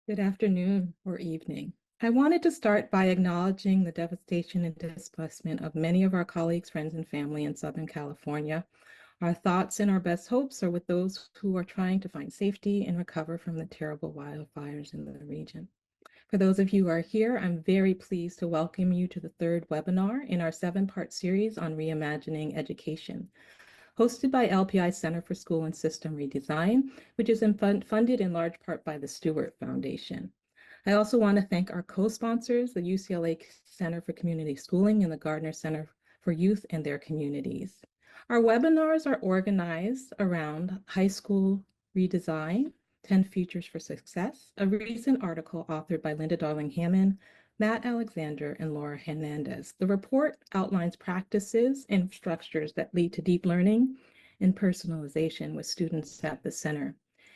Good afternoon or evening. I wanted to start by acknowledging the devastation and displacement of many of our colleagues, friends, and family in Southern California. Our thoughts and our best hopes are with those who are trying to find safety and recover from the terrible wildfires in the region. For those of you who are here, I'm very pleased to welcome you to the third webinar in our 7-part series on reimagining education, hosted by LPI Center for School and System Redesign, which is funded in large part by the Stewart Foundation. I also want to thank our co-sponsors, the UCLA Center for Community Schooling and the Gardner Center for Youth and their communities. Our webinars are organized around high school redesign, 10 Futures for Success, a recent article authored by Linda Darling-Hammond, Matt Alexander, and Laura Hernandez. The report outlines practices and structures that lead to deep learning and personalization with students at the center.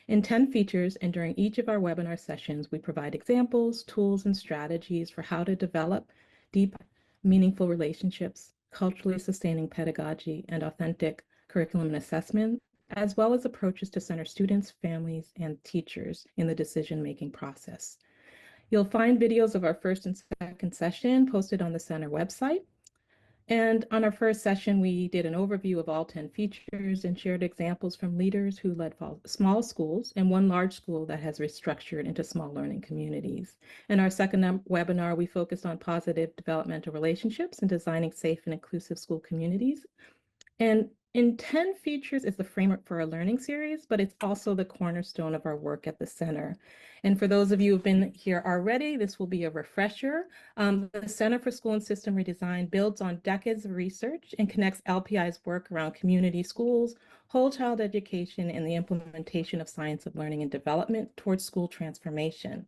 In 10 features and during each of our webinar sessions, we provide examples, tools, and strategies for how to develop deep, meaningful relationships, culturally sustaining pedagogy, and authentic curriculum and assessment, as well as approaches to center students, families, and teachers in the decision-making process. You'll find videos of our first and second session posted on the center website. And on our first session, we did an overview of all 10 features and shared examples from leaders who led small schools and one large school that has restructured into small learning communities. In our second webinar, we focused on positive developmental relationships and designing safe and inclusive school communities. And in 10 features is the framework for our learning series, but it's also the cornerstone of our work at the center. And for those of you who've been here already, this will be a refresher. The Center for School and System Redesign builds on decades of research and connects LPI's work around community schools, whole child education, and the implementation of science of learning and development towards school transformation.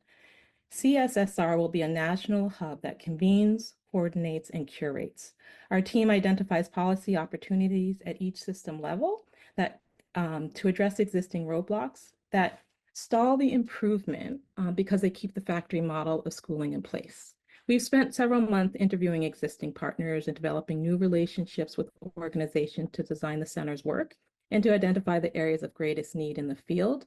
CSSR will be a national hub that convenes, coordinates, and curates. Our team identifies policy opportunities at each system level that to address existing roadblocks that stall the improvement because they keep the factory model of schooling in place. We've spent several months interviewing existing partners and developing new relationships with organizations to design the center's work and to identify the areas of greatest need in the field.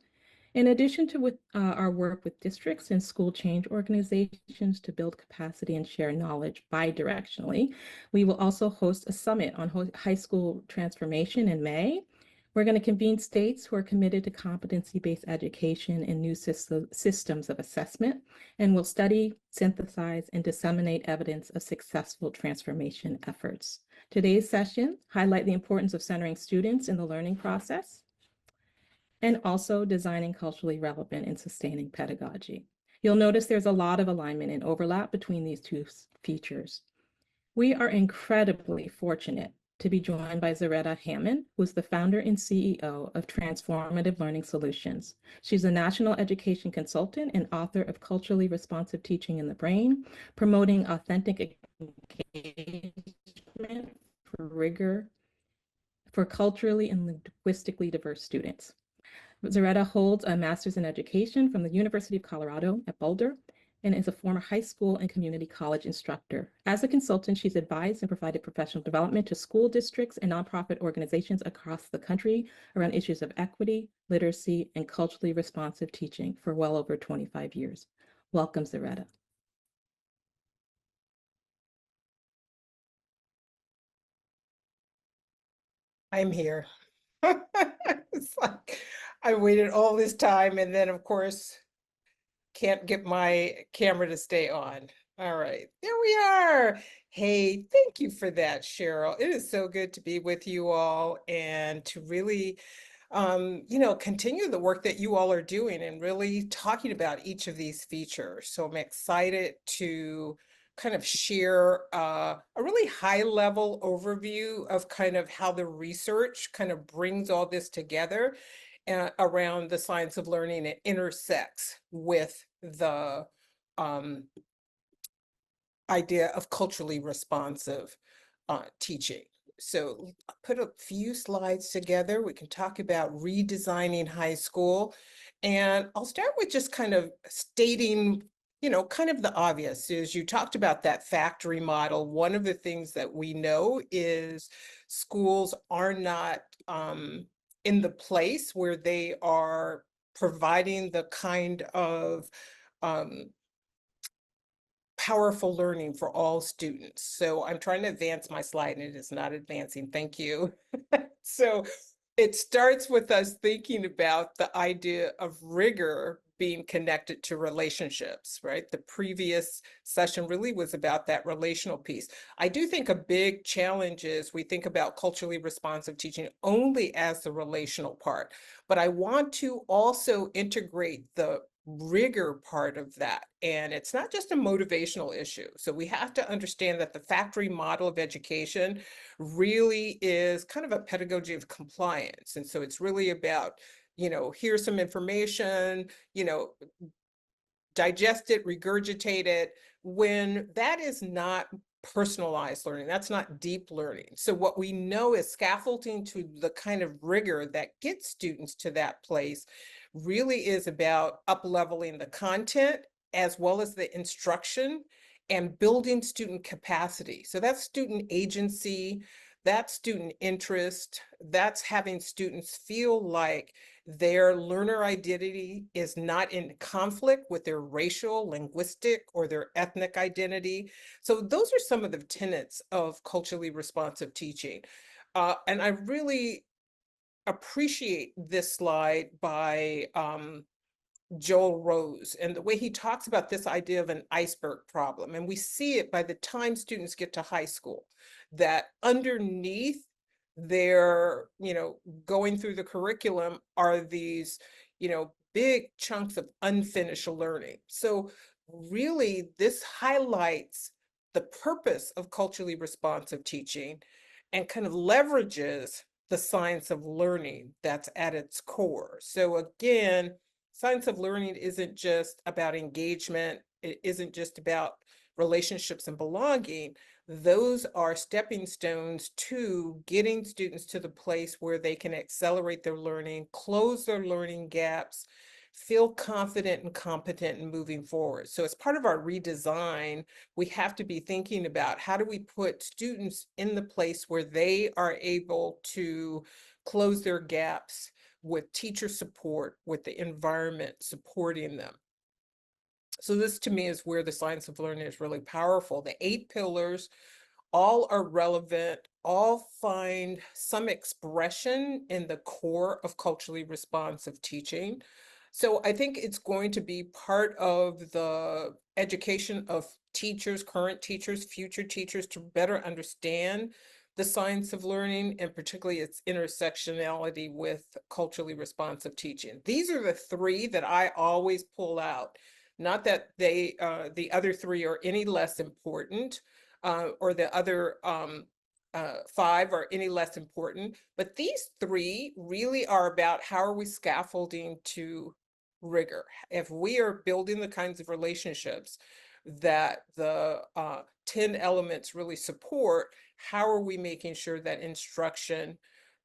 In addition to our work with districts and school change organizations to build capacity and share knowledge bidirectionally, we will also host a summit on high school transformation in May. We're going to convene states who are committed to competency-based education and new systems of assessment, and we'll study, synthesize, and disseminate evidence of successful transformation efforts. Today's session highlight the importance of centering students in the learning process, and also designing culturally relevant and sustaining pedagogy. You'll notice there's a lot of alignment and overlap between these two features. We are incredibly fortunate to be joined by Zaretta Hammond, who's the founder and CEO of Transformative Learning Solutions. She's a national education consultant and author of Culturally Responsive Teaching in the Brain, promoting authentic engagement for rigor for culturally and linguistically diverse students. Zaretta holds a master's in education from the University of Colorado at Boulder and is a former high school and community college instructor. As a consultant, she's advised and provided professional development to school districts and nonprofit organizations across the country around issues of equity, literacy, and culturally responsive teaching for well over 25 years. Welcome, Zaretta. I'm here. It's like I waited all this time and then, of course, can't get my camera to stay on. All right, there we are. Hey, thank you for that, Cheryl. It is so good to be with you all and to really, continue the work that you all are doing and really talking about each of these features. So I'm excited to kind of share a really high level overview of kind of how the research kind of brings all this together around the science of learning. It intersects with the idea of culturally responsive teaching. So put a few slides together. We can talk about redesigning high school. And I'll start with just kind of stating, kind of the obvious is you talked about that factory model. One of the things that we know is schools are not in the place where they are providing the kind of um, powerful learning for all students. So I'm trying to advance my slide and it is not advancing. Thank you. So it starts with us thinking about the idea of rigor being connected to relationships, right? The previous session really was about that relational piece. I do think a big challenge is we think about culturally responsive teaching only as the relational part, but I want to also integrate the rigor part of that. And it's not just a motivational issue. So we have to understand that the factory model of education really is kind of a pedagogy of compliance. And so it's really about, here's some information, digest it, regurgitate it, when that is not personalized learning, that's not deep learning. So what we know is scaffolding to the kind of rigor that gets students to that place really is about up-leveling the content as well as the instruction and building student capacity. So that's student agency, that's student interest, that's having students feel like their learner identity is not in conflict with their racial, linguistic, or their ethnic identity. So those are some of the tenets of culturally responsive teaching. And I really appreciate this slide by Joel Rose and the way he talks about this idea of an iceberg problem. And we see it by the time students get to high school, that underneath their, going through the curriculum are these, big chunks of unfinished learning. So really this highlights the purpose of culturally responsive teaching and kind of leverages the science of learning that's at its core. So again, science of learning isn't just about engagement. It isn't just about relationships and belonging. Those are stepping stones to getting students to the place where they can accelerate their learning, close their learning gaps, feel confident and competent in moving forward. So as part of our redesign, we have to be thinking about how do we put students in the place where they are able to close their gaps with teacher support, with the environment supporting them. So this to me is where the science of learning is really powerful. The 8 pillars all are relevant, all find some expression in the core of culturally responsive teaching. So I think it's going to be part of the education of teachers, current teachers, future teachers, to better understand the science of learning and particularly its intersectionality with culturally responsive teaching. These are the 3 that I always pull out. Not that the other 3 are any less important, or the other 5 are any less important, but these 3 really are about how are we scaffolding to rigor. If we are building the kinds of relationships that the 10 elements really support, how are we making sure that instruction,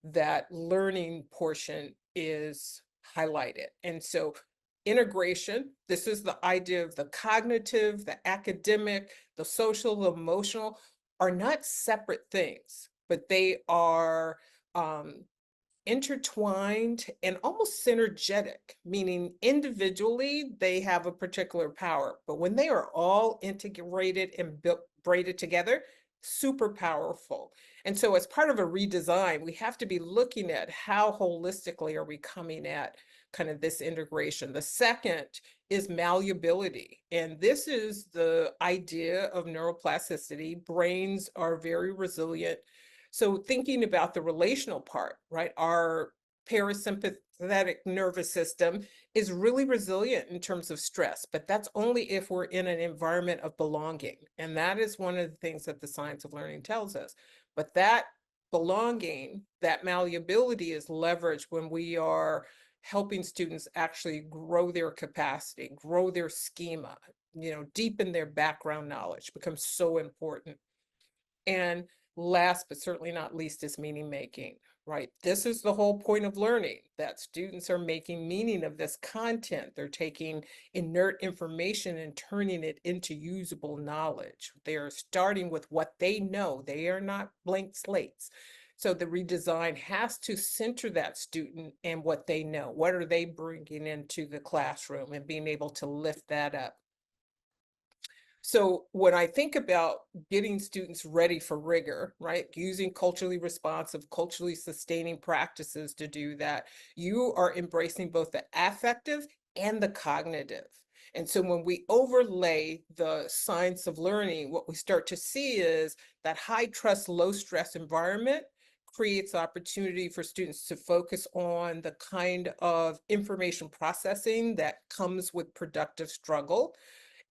that learning portion is highlighted? And so integration, this is the idea of the cognitive, the academic, the social, the emotional, are not separate things, but they are intertwined and almost synergetic, meaning individually they have a particular power, but when they are all integrated and braided together, super powerful. And so as part of a redesign, we have to be looking at how holistically are we coming at kind of this integration. The second is malleability. And this is the idea of neuroplasticity. Brains are very resilient. So thinking about the relational part, right? Our parasympathetic nervous system is really resilient in terms of stress, but that's only if we're in an environment of belonging. And that is one of the things that the science of learning tells us. But that belonging, that malleability is leveraged when we are helping students actually grow their capacity, grow their schema, deepen their background knowledge becomes so important. And last but certainly not least is meaning making, right? This is the whole point of learning, that students are making meaning of this content. They're taking inert information and turning it into usable knowledge. They are starting with what they know. They are not blank slates. So the redesign has to center that student and what they know. What are they bringing into the classroom and being able to lift that up? So when I think about getting students ready for rigor, right, using culturally responsive, culturally sustaining practices to do that, you are embracing both the affective and the cognitive. And so when we overlay the science of learning, what we start to see is that high trust, low stress environment creates opportunity for students to focus on the kind of information processing that comes with productive struggle.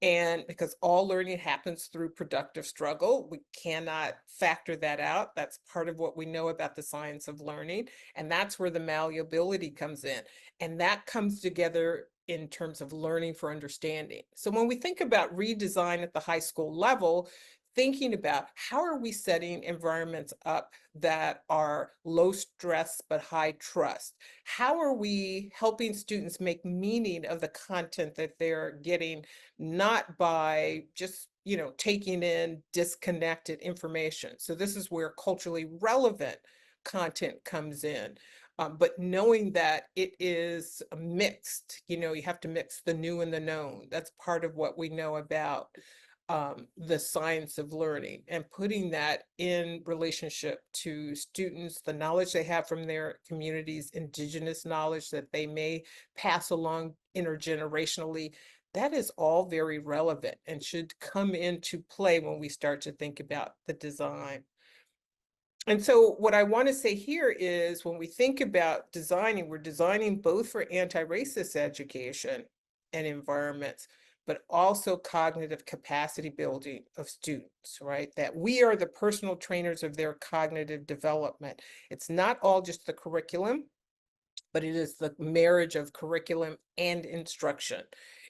And because all learning happens through productive struggle, we cannot factor that out. That's part of what we know about the science of learning. And that's where the malleability comes in. And that comes together in terms of learning for understanding. So when we think about redesign at the high school level, thinking about how are we setting environments up that are low stress but high trust? How are we helping students make meaning of the content that they're getting, not by just, taking in disconnected information? So this is where culturally relevant content comes in. But knowing that it is mixed, you have to mix the new and the known. That's part of what we know about the science of learning, and putting that in relationship to students, the knowledge they have from their communities, indigenous knowledge that they may pass along intergenerationally. That is all very relevant and should come into play when we start to think about the design. And so what I want to say here is when we think about designing, we're designing both for anti-racist education and environments, but also cognitive capacity building of students, right? That we are the personal trainers of their cognitive development. It's not all just the curriculum, but it is the marriage of curriculum and instruction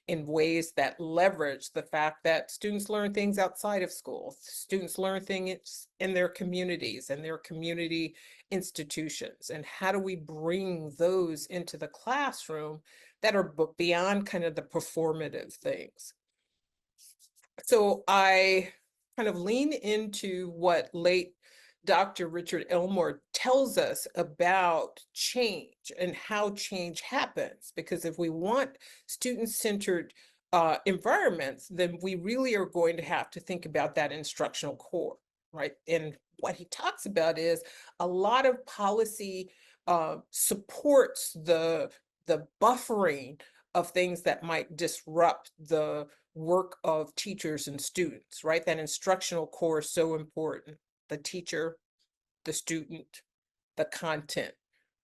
in ways that leverage the fact that students learn things outside of school. Students learn things in their communities and their community institutions. And how do we bring those into the classroom that are beyond kind of the performative things? So I kind of lean into what late Dr. Richard Elmore tells us about change and how change happens. Because if we want student-centered environments, then we really are going to have to think about that instructional core, right? And what he talks about is a lot of policy supports the buffering of things that might disrupt the work of teachers and students, right? That instructional core is so important. The teacher, the student, the content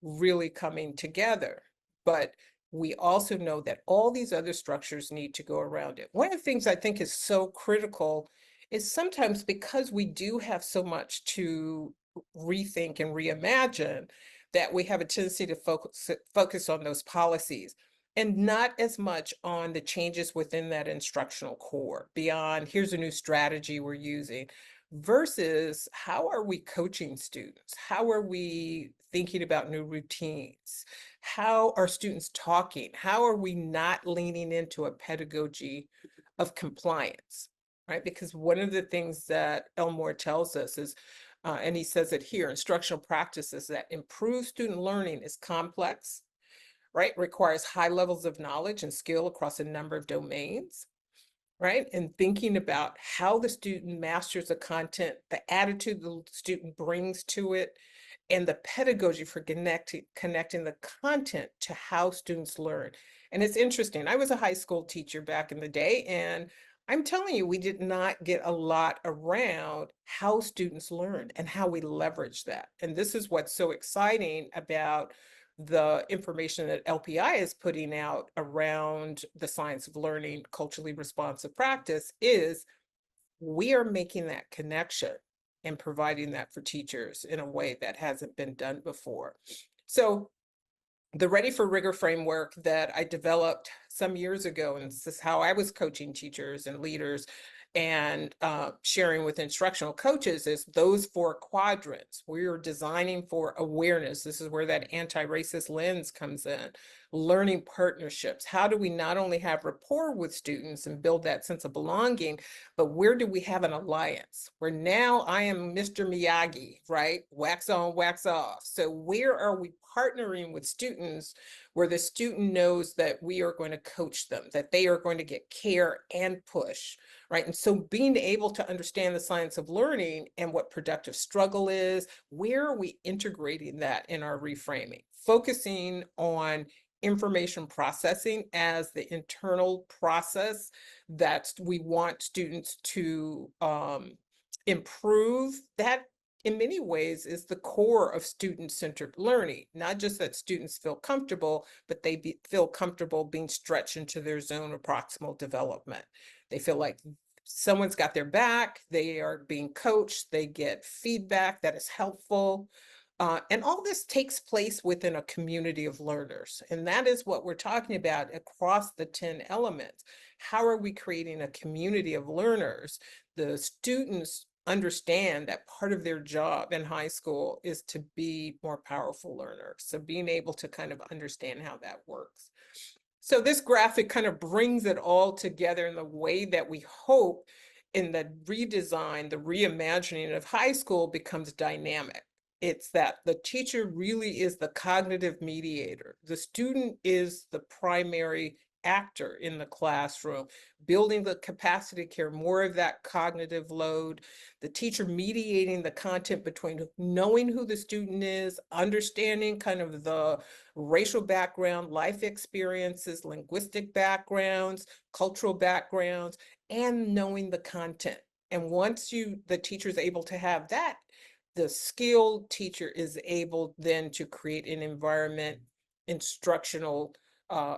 really coming together. But we also know that all these other structures need to go around it. One of the things I think is so critical is sometimes because we do have so much to rethink and reimagine, that we have a tendency to focus on those policies and not as much on the changes within that instructional core, beyond here's a new strategy we're using, versus how are we coaching students? How are we thinking about new routines? How are students talking? How are we not leaning into a pedagogy of compliance, right? Because one of the things that Elmore tells us is, and he says it here, instructional practices that improve student learning is complex, right? Requires high levels of knowledge and skill across a number of domains, right? And thinking about how the student masters the content, the attitude the student brings to it, and the pedagogy for connecting the content to how students learn. And it's interesting. I was a high school teacher back in the day, and I'm telling you, we did not get a lot around how students learn and how we leverage that. And this is what's so exciting about the information that LPI is putting out around the science of learning, culturally responsive practice, is we are making that connection and providing that for teachers in a way that hasn't been done before. So the Ready for Rigor framework that I developed some years ago, and this is how I was coaching teachers and leaders, and sharing with instructional coaches is those 4 quadrants. We're designing for awareness. This is where that anti-racist lens comes in. Learning partnerships. How do we not only have rapport with students and build that sense of belonging, but where do we have an alliance? Where now I am Mr. Miyagi, right? Wax on, wax off. So where are we partnering with students where the student knows that we are going to coach them, that they are going to get care and push, right? And so being able to understand the science of learning and what productive struggle is, where are we integrating that in our reframing? Focusing on information processing as the internal process that we want students to improve. That in many ways is the core of student-centered learning, not just that students feel comfortable, but they feel comfortable being stretched into their zone of proximal development. They feel like someone's got their back, they are being coached, they get feedback that is helpful. And all this takes place within a community of learners. And that is what we're talking about across the 10 elements. How are we creating a community of learners? The students understand that part of their job in high school is to be more powerful learners. So being able to kind of understand how that works. So this graphic kind of brings it all together in the way that we hope in the redesign, the reimagining of high school becomes dynamic. It's that the teacher really is the cognitive mediator. The student is the primary actor in the classroom, building the capacity to carry more of that cognitive load, the teacher mediating the content between knowing who the student is, understanding kind of the racial background, life experiences, linguistic backgrounds, cultural backgrounds, and knowing the content. And once the teacher is able to have that, the skilled teacher is able then to create an environment, instructional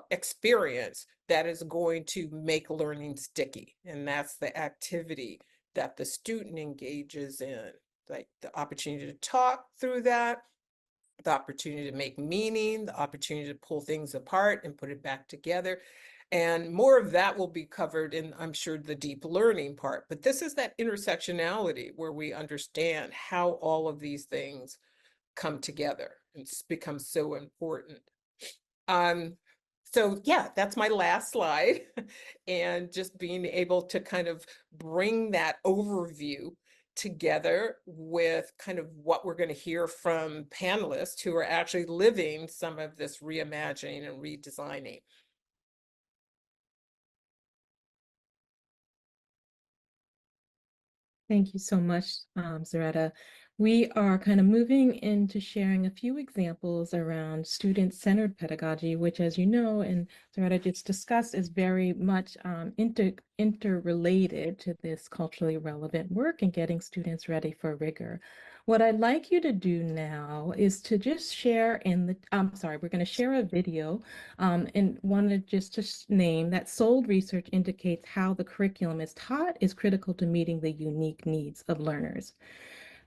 experience that is going to make learning sticky. And that's the activity that the student engages in, like the opportunity to talk through that, the opportunity to make meaning, the opportunity to pull things apart and put it back together. And more of that will be covered in, I'm sure, the deep learning part. But this is that intersectionality where we understand how all of these things come together and it's become so important. So yeah, that's my last slide. And just being able to kind of bring that overview together with kind of what we're going to hear from panelists who are actually living some of this reimagining and redesigning. Thank you so much, Zaretta. We are kind of moving into sharing a few examples around student-centered pedagogy, which, as you know, and Zaretta just discussed, is very much interrelated to this culturally relevant work and getting students ready for rigor. What I'd like you to do now is to just share I'm sorry, we're going to share a video and wanted just to name that SOLD research indicates how the curriculum is taught is critical to meeting the unique needs of learners.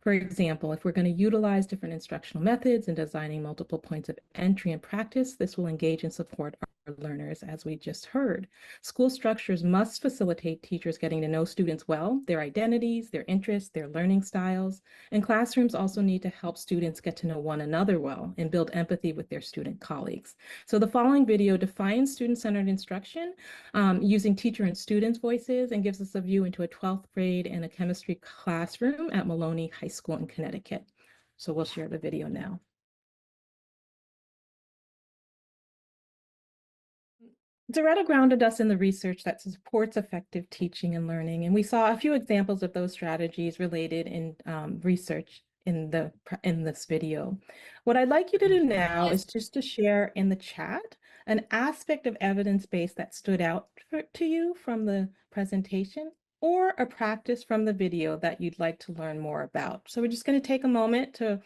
For example, if we're going to utilize different instructional methods and designing multiple points of entry and practice, this will engage and support our learners, as we just heard. School structures must facilitate teachers getting to know students well, their identities, their interests, their learning styles, and classrooms also need to help students get to know one another well and build empathy with their student colleagues. So the following video defines student-centered instruction using teacher and students' voices and gives us a view into a 12th grade and a chemistry classroom at Maloney High School in Connecticut. So we'll share the video now. Zaretta grounded us in the research that supports effective teaching and learning, and we saw a few examples of those strategies related in research in this video. What I'd like you to do now is just to share in the chat an aspect of evidence-based that stood out to you from the presentation or a practice from the video that you'd like to learn more about. So we're just going to take a moment to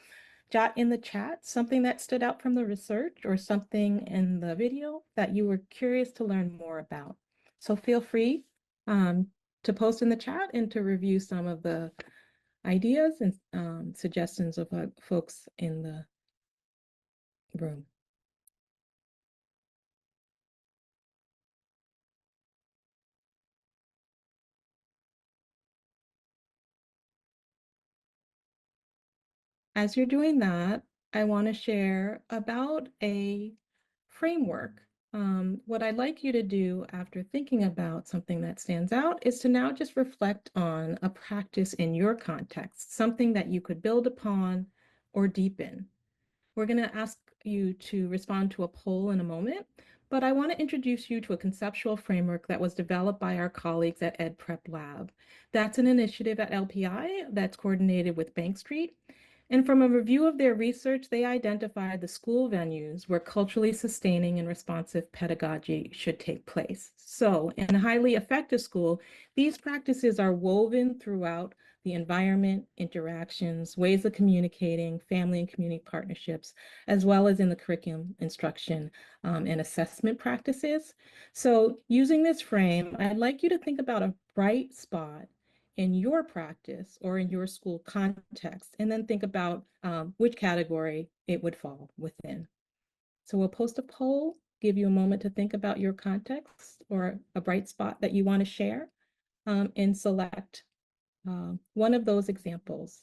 jot in the chat something that stood out from the research or something in the video that you were curious to learn more about. So feel free to post in the chat and to review some of the ideas and suggestions of folks in the room. As you're doing that, I want to share about a framework. What I'd like you to do after thinking about something that stands out is to now just reflect on a practice in your context, something that you could build upon or deepen. We're going to ask you to respond to a poll in a moment, but I want to introduce you to a conceptual framework that was developed by our colleagues at EdPrep Lab. That's an initiative at LPI that's coordinated with Bank Street. And from a review of their research, they identified the school venues where culturally sustaining and responsive pedagogy should take place. So in a highly effective school, these practices are woven throughout the environment, interactions, ways of communicating, family and community partnerships, as well as in the curriculum instruction and assessment practices. So using this frame, I'd like you to think about a bright spot in your practice or in your school context, and then think about which category it would fall within. So we'll post a poll, give you a moment to think about your context or a bright spot that you want to share, and select one of those examples.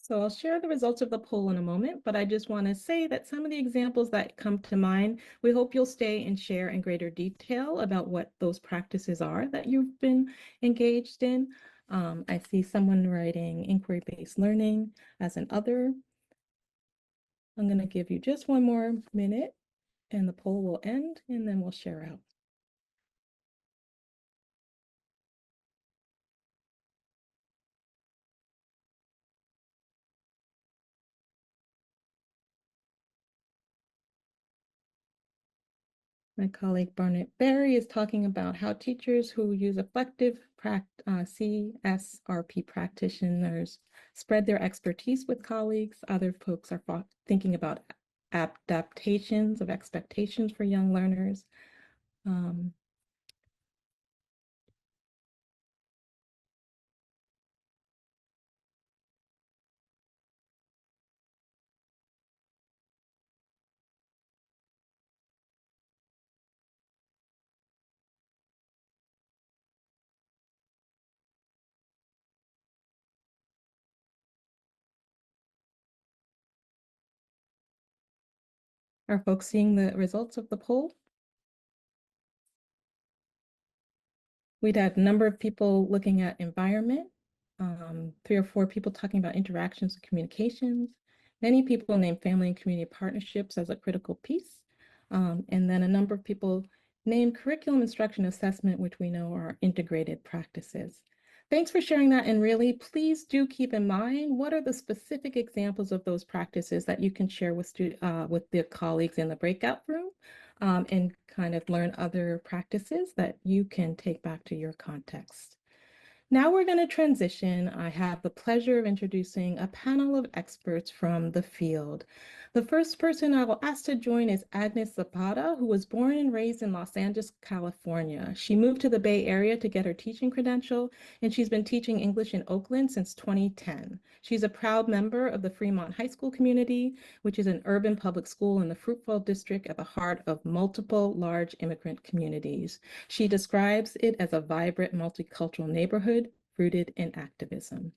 So I'll share the results of the poll in a moment, but I just want to say that some of the examples that come to mind, we hope you'll stay and share in greater detail about what those practices are that you've been engaged in. I see someone writing inquiry-based learning as an other. I'm going to give you just one more minute and the poll will end, and then we'll share out. My colleague Barnett Berry is talking about how teachers who use effective CSRP practitioners spread their expertise with colleagues. Other folks are thinking about adaptations of expectations for young learners. Are folks seeing the results of the poll? We'd had a number of people looking at environment, 3 or 4 people talking about interactions and communications. Many people named family and community partnerships as a critical piece. And then a number of people named curriculum instruction assessment, which we know are integrated practices. Thanks for sharing that. And really, please do keep in mind, what are the specific examples of those practices that you can share with the colleagues in the breakout room? And kind of learn other practices that you can take back to your context. Now we're going to transition. I have the pleasure of introducing a panel of experts from the field. The first person I will ask to join is Agnes Zapata, who was born and raised in Los Angeles, California. She moved to the Bay Area to get her teaching credential, and she's been teaching English in Oakland since 2010. She's a proud member of the Fremont High School community, which is an urban public school in the Fruitvale district at the heart of multiple large immigrant communities. She describes it as a vibrant multicultural neighborhood rooted in activism.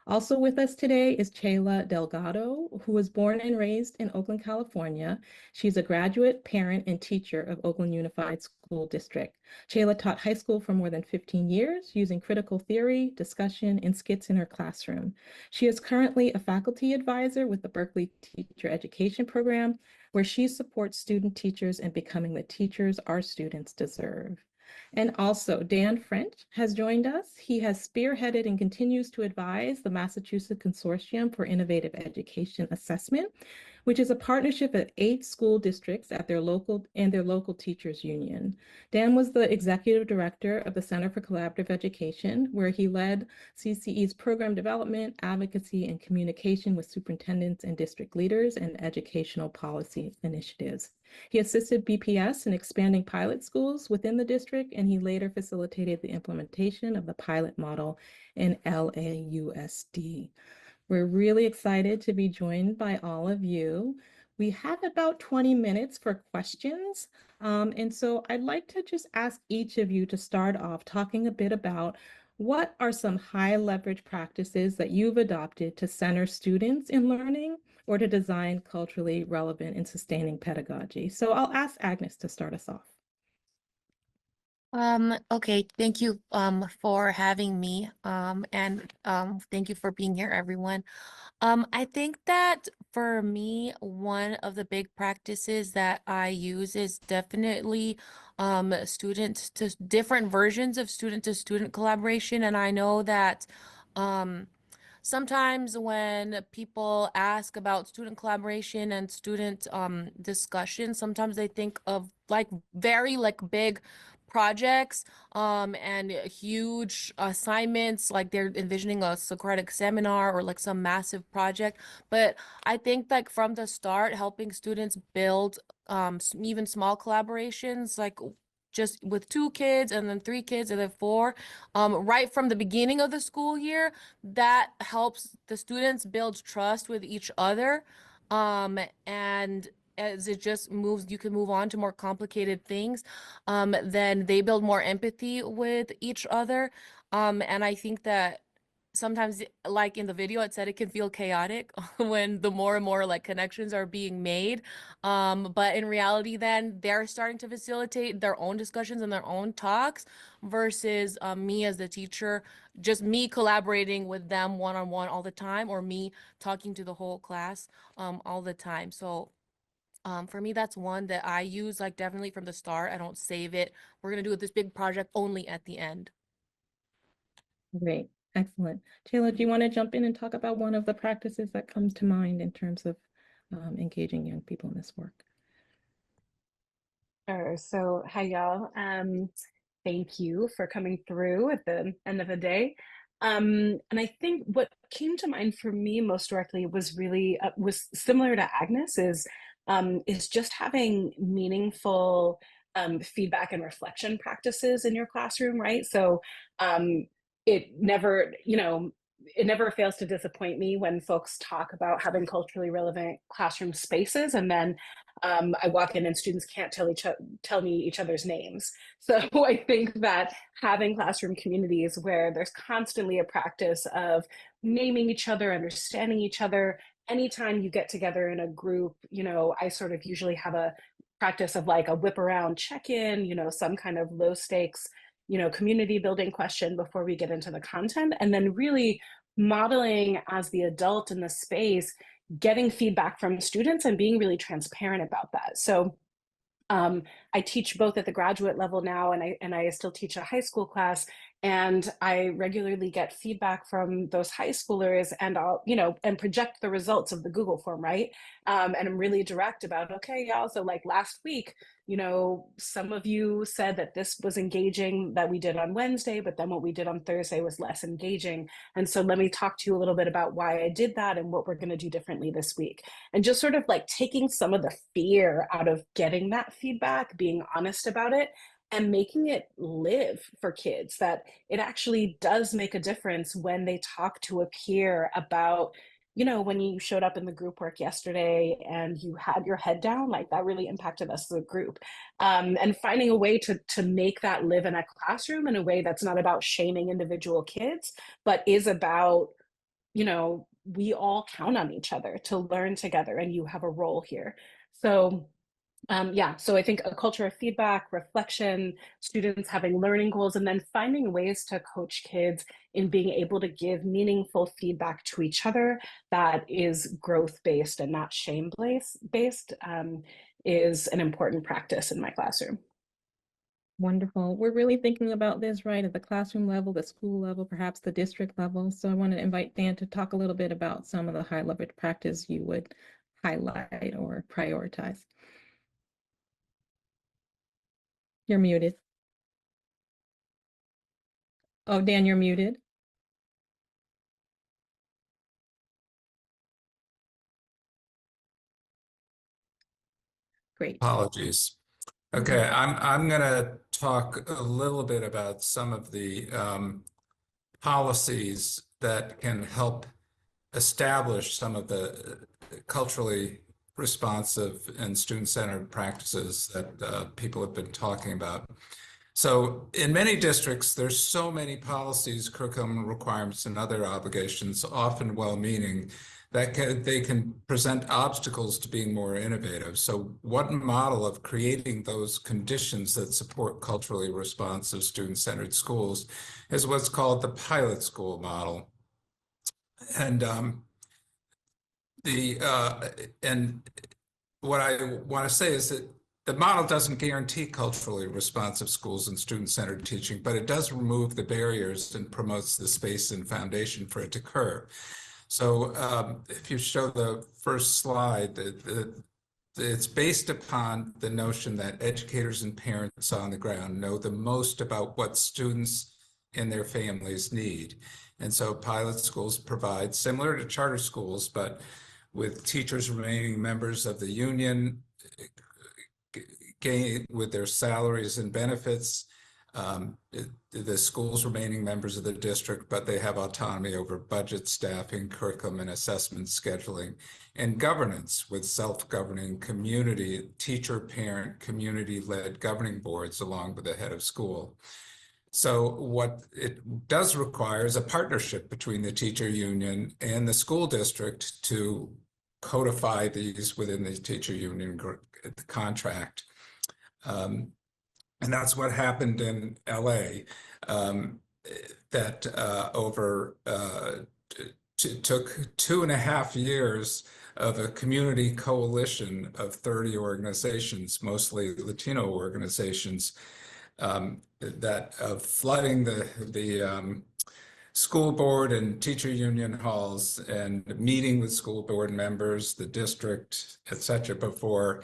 Also with us today is Chayla Delgado, who was born and raised in Oakland, California. She's a graduate, parent, and teacher of Oakland Unified School District. Chayla taught high school for more than 15 years, using critical theory, discussion, and skits in her classroom. She is currently a faculty advisor with the Berkeley Teacher Education Program, where she supports student teachers in becoming the teachers our students deserve. And also, Dan French has joined us. He has spearheaded and continues to advise the Massachusetts Consortium for Innovative Education Assessment, which is a partnership of 8 school districts at their local teachers union. Dan was the executive director of the Center for Collaborative Education, where he led CCE's program development, advocacy, and communication with superintendents and district leaders and educational policy initiatives. He assisted BPS in expanding pilot schools within the district, and he later facilitated the implementation of the pilot model in LAUSD. We're really excited to be joined by all of you. We have about 20 minutes for questions. And so I'd like to just ask each of you to start off talking a bit about what are some high leverage practices that you've adopted to center students in learning or to design culturally relevant and sustaining pedagogy. So I'll ask Agnes to start us off. Okay, thank you for having me. And thank you for being here, everyone. I think that for me, one of the big practices that I use is definitely student to different versions of student to student collaboration. And I know that um sometimes when people ask about student collaboration and student discussion, sometimes they think of like very like big projects and huge assignments, like they're envisioning a Socratic seminar or like some massive project. But I think like from the start, helping students build even small collaborations, like just with 2 kids and then 3 kids and then 4, right from the beginning of the school year, that helps the students build trust with each other. And as it just moves, you can move on to more complicated things. Then they build more empathy with each other. And I think that sometimes, like in the video, it said it can feel chaotic when the more and more like connections are being made. But in reality, then they're starting to facilitate their own discussions and their own talks versus me as the teacher, just me collaborating with them one-on-one all the time, or me talking to the whole class all the time. So for me, that's one that I use like definitely from the start. I don't save it. We're gonna do this big project only at the end. Great, excellent. Taylor, do you want to jump in and talk about one of the practices that comes to mind in terms of engaging young people in this work? Sure. So, hi, y'all. Thank you for coming through at the end of the day. And I think what came to mind for me most directly was really was similar to Agnes is just having meaningful feedback and reflection practices in your classroom, right? So, it never, it never fails to disappoint me when folks talk about having culturally relevant classroom spaces, and then I walk in and students can't tell me each other's names. So I think that having classroom communities where there's constantly a practice of naming each other, understanding each other. Anytime you get together in a group, I sort of usually have a practice of like a whip around check-in, some kind of low stakes, community building question before we get into the content, and then really modeling as the adult in the space, getting feedback from students and being really transparent about that. So I teach both at the graduate level now, and I still teach a high school class, and I regularly get feedback from those high schoolers, and I'll and project the results of the Google form, right? And I'm really direct about, okay, y'all. So like last week, some of you said that this was engaging that we did on Wednesday, but then what we did on Thursday was less engaging. And so let me talk to you a little bit about why I did that and what we're going to do differently this week. And just sort of like taking some of the fear out of getting that feedback, being honest about it, and making it live for kids, that it actually does make a difference when they talk to a peer about, when you showed up in the group work yesterday and you had your head down, like that really impacted us as a group. And finding a way to make that live in a classroom in a way that's not about shaming individual kids, but is about, we all count on each other to learn together, and you have a role here. So so I think a culture of feedback, reflection, students having learning goals, and then finding ways to coach kids in being able to give meaningful feedback to each other that is growth-based and not shame-based, is an important practice in my classroom. Wonderful. We're really thinking about this, right, at the classroom level, the school level, perhaps the district level. So I want to invite Dan to talk a little bit about some of the high leverage practice you would highlight or prioritize? You're muted. Oh, Dan, you're muted. Great. Apologies. Okay, I'm gonna talk a little bit about some of the policies that can help establish some of the culturally responsive and student-centered practices that people have been talking about. So in many districts, there's so many policies, curriculum requirements, and other obligations, often well-meaning, that they can present obstacles to being more innovative. So one model of creating those conditions that support culturally responsive student-centered schools is what's called the pilot school model. And what I want to say is that the model doesn't guarantee culturally responsive schools and student-centered teaching, but it does remove the barriers and promotes the space and foundation for it to occur. So if you show the first slide, it's based upon the notion that educators and parents on the ground know the most about what students and their families need. And so pilot schools provide, similar to charter schools, but with teachers remaining members of the union, with their salaries and benefits, the schools remaining members of the district, but they have autonomy over budget, staffing, curriculum, and assessment scheduling, and governance with self-governing community, teacher, parent, community-led governing boards along with the head of school. So what it does require is a partnership between the teacher union and the school district to codify these within the teacher union contract. And that's what happened in LA, that took 2.5 years of a community coalition of 30 organizations, mostly Latino organizations, that of flooding the school board and teacher union halls and meeting with school board members, the district, et cetera, before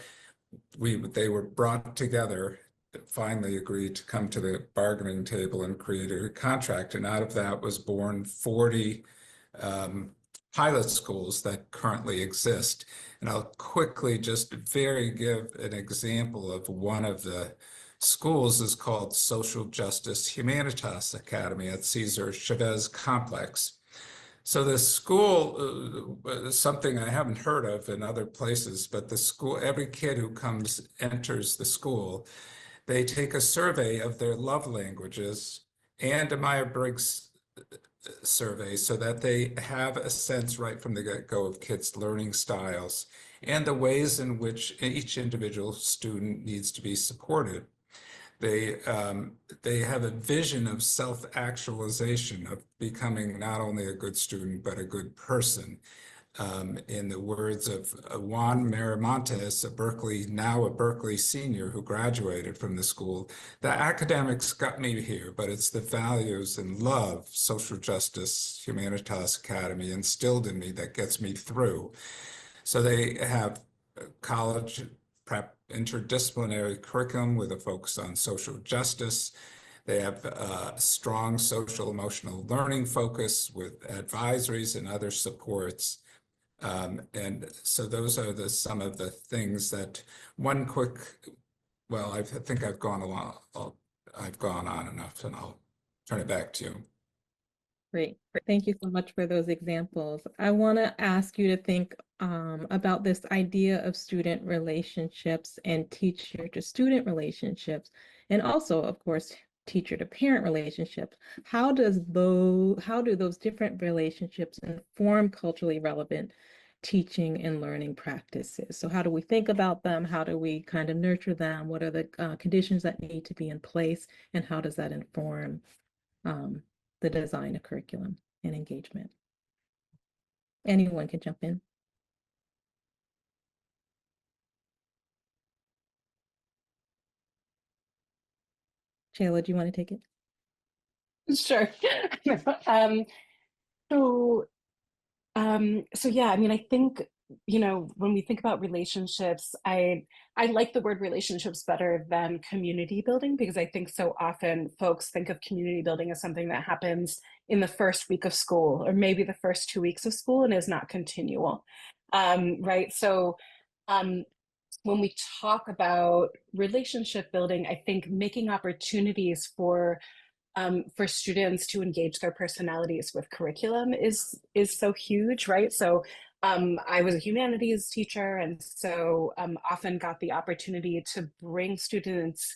they were brought together, finally agreed to come to the bargaining table and create a contract. And out of that was born 40 pilot schools that currently exist. And I'll quickly just give an example of one of the schools is called Social Justice Humanitas Academy at Cesar Chavez Complex. So the school, something I haven't heard of in other places, but the school, every kid who enters the school, they take a survey of their love languages and a Myers-Briggs survey so that they have a sense right from the get-go of kids' learning styles and the ways in which each individual student needs to be supported. They have a vision of self-actualization, of becoming not only a good student, but a good person. In the words of Juan Miramontes, now a Berkeley senior who graduated from the school, the academics got me here, but it's the values and love Social Justice Humanitas Academy instilled in me that gets me through. So they have college prep interdisciplinary curriculum with a focus on social justice. They have a strong social emotional learning focus with advisories and other supports. And so those are some of the things that I think I've gone on enough, and I'll turn it back to you. Great. Thank you so much for those examples. I want to ask you to think about this idea of student relationships and teacher to student relationships, and also, of course, teacher to parent relationships. How do those different relationships inform culturally relevant teaching and learning practices? So how do we think about them? How do we kind of nurture them? What are the conditions that need to be in place? And how does that inform the design of curriculum and engagement? Anyone can jump in. Shayla, do you want to take it? Sure. So yeah, I mean, I think you know, when we think about relationships, I like the word relationships better than community building, because I think so often folks think of community building as something that happens in the first week of school or maybe the first 2 weeks of school and is not continual. Right. So um, when we talk about relationship building, I think making opportunities for students to engage their personalities with curriculum is so huge, right? So I was a humanities teacher, and so often got the opportunity to bring students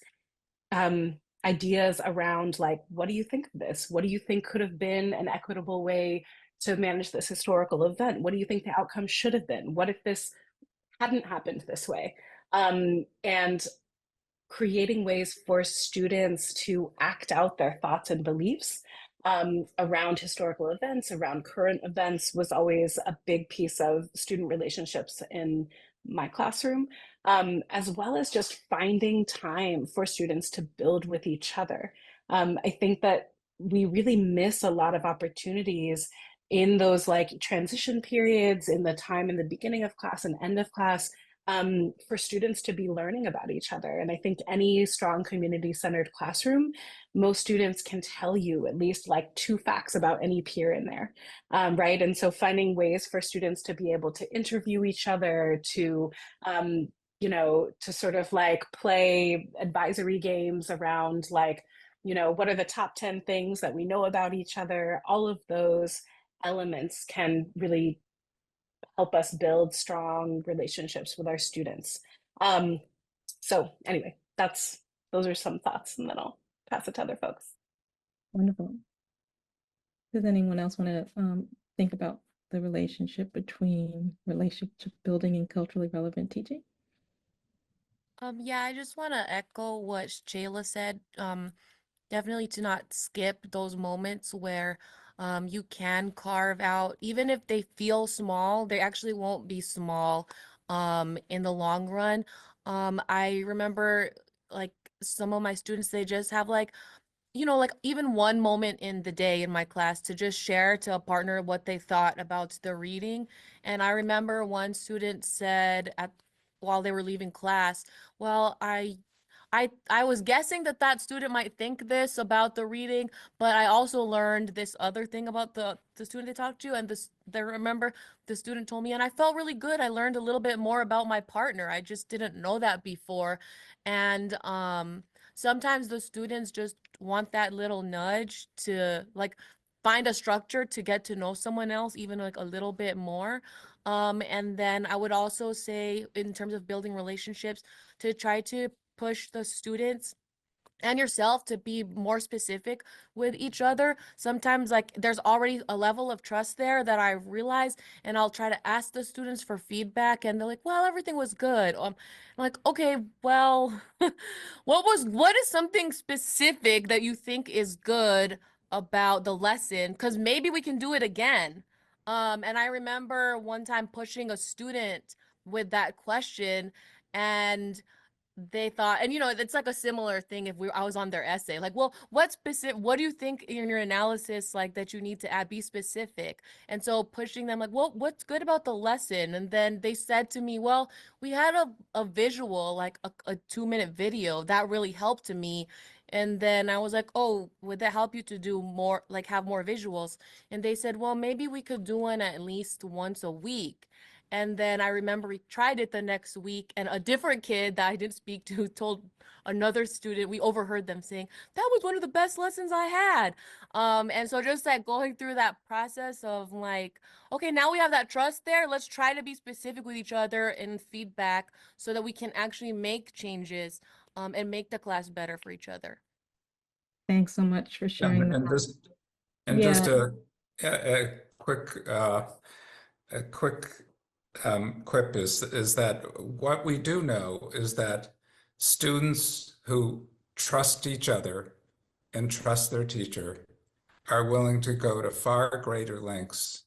ideas around, like, what do you think of this? What do you think could have been an equitable way to manage this historical event? What do you think the outcome should have been? What if this hadn't happened this way? And creating ways for students to act out their thoughts and beliefs around historical events, around current events, was always a big piece of student relationships in my classroom, as well as just finding time for students to build with each other. I think that we really miss a lot of opportunities in those like transition periods, in the time in the beginning of class and end of class, for students to be learning about each other. And I think any strong community-centered classroom, most students can tell you at least like 2 facts about any peer in there, right? And so finding ways for students to be able to interview each other, to you know, to sort of like play advisory games around, like, you know, what are the top 10 things that we know about each other? All of those elements can really help us build strong relationships with our students. So anyway, those are some thoughts, and then I'll pass it to other folks. Wonderful. Does anyone else want to think about the relationship between relationship building and culturally relevant teaching? Yeah, I just want to echo what Shayla said. Definitely to not skip those moments where you can carve out, even if they feel small, they actually won't be small in the long run. I remember like some of my students, they just have like, you know, like even one moment in the day in my class to just share to a partner what they thought about the reading. And I remember one student said while they were leaving class, well, I was guessing that that student might think this about the reading, but I also learned this other thing about the student they talked to, and they remember the student told me, and I felt really good. I learned a little bit more about my partner. I just didn't know that before. And sometimes the students just want that little nudge to like find a structure to get to know someone else even like a little bit more. And then I would also say, in terms of building relationships, to try to push the students and yourself to be more specific with each other. Sometimes like there's already a level of trust there that I realize, and I'll try to ask the students for feedback, and they're like, well, everything was good. I'm like, okay, well, what is something specific that you think is good about the lesson? Because maybe we can do it again. And I remember one time pushing a student with that question, and they thought, and you know, it's like a similar thing if I was on their essay, like, well, what do you think in your analysis, like, that you need to add, be specific. And so pushing them like, well, what's good about the lesson? And then they said to me, well, we had a visual, like a 2-minute video that really helped to me. And then I was like, oh, would that help you to do more, like have more visuals? And they said, well, maybe we could do one at least once a week. And then I remember we tried it the next week, and a different kid that I didn't speak to told another student, we overheard them saying, that was one of the best lessons I had. And so just like going through that process of like, okay, now we have that trust there. Let's try to be specific with each other and feedback so that we can actually make changes and make the class better for each other. Thanks so much for sharing that. And just Yeah. a quick quip is that what we do know is that students who trust each other and trust their teacher are willing to go to far greater lengths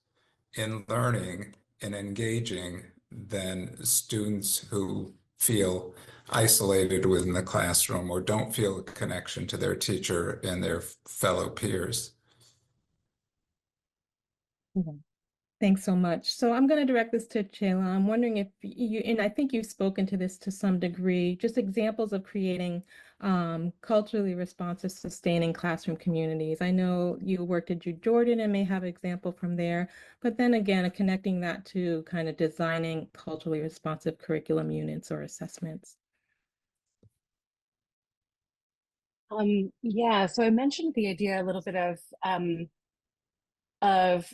in learning and engaging than students who feel isolated within the classroom or don't feel a connection to their teacher and their fellow peers. Thanks so much. So I'm going to direct this to Chela. I'm wondering if you, and I think you've spoken to this to some degree, just examples of creating culturally responsive, sustaining classroom communities. I know you worked at Jude Jordan and may have an example from there, but then again, connecting that to kind of designing culturally responsive curriculum units or assessments. Yeah, so I mentioned the idea a little bit of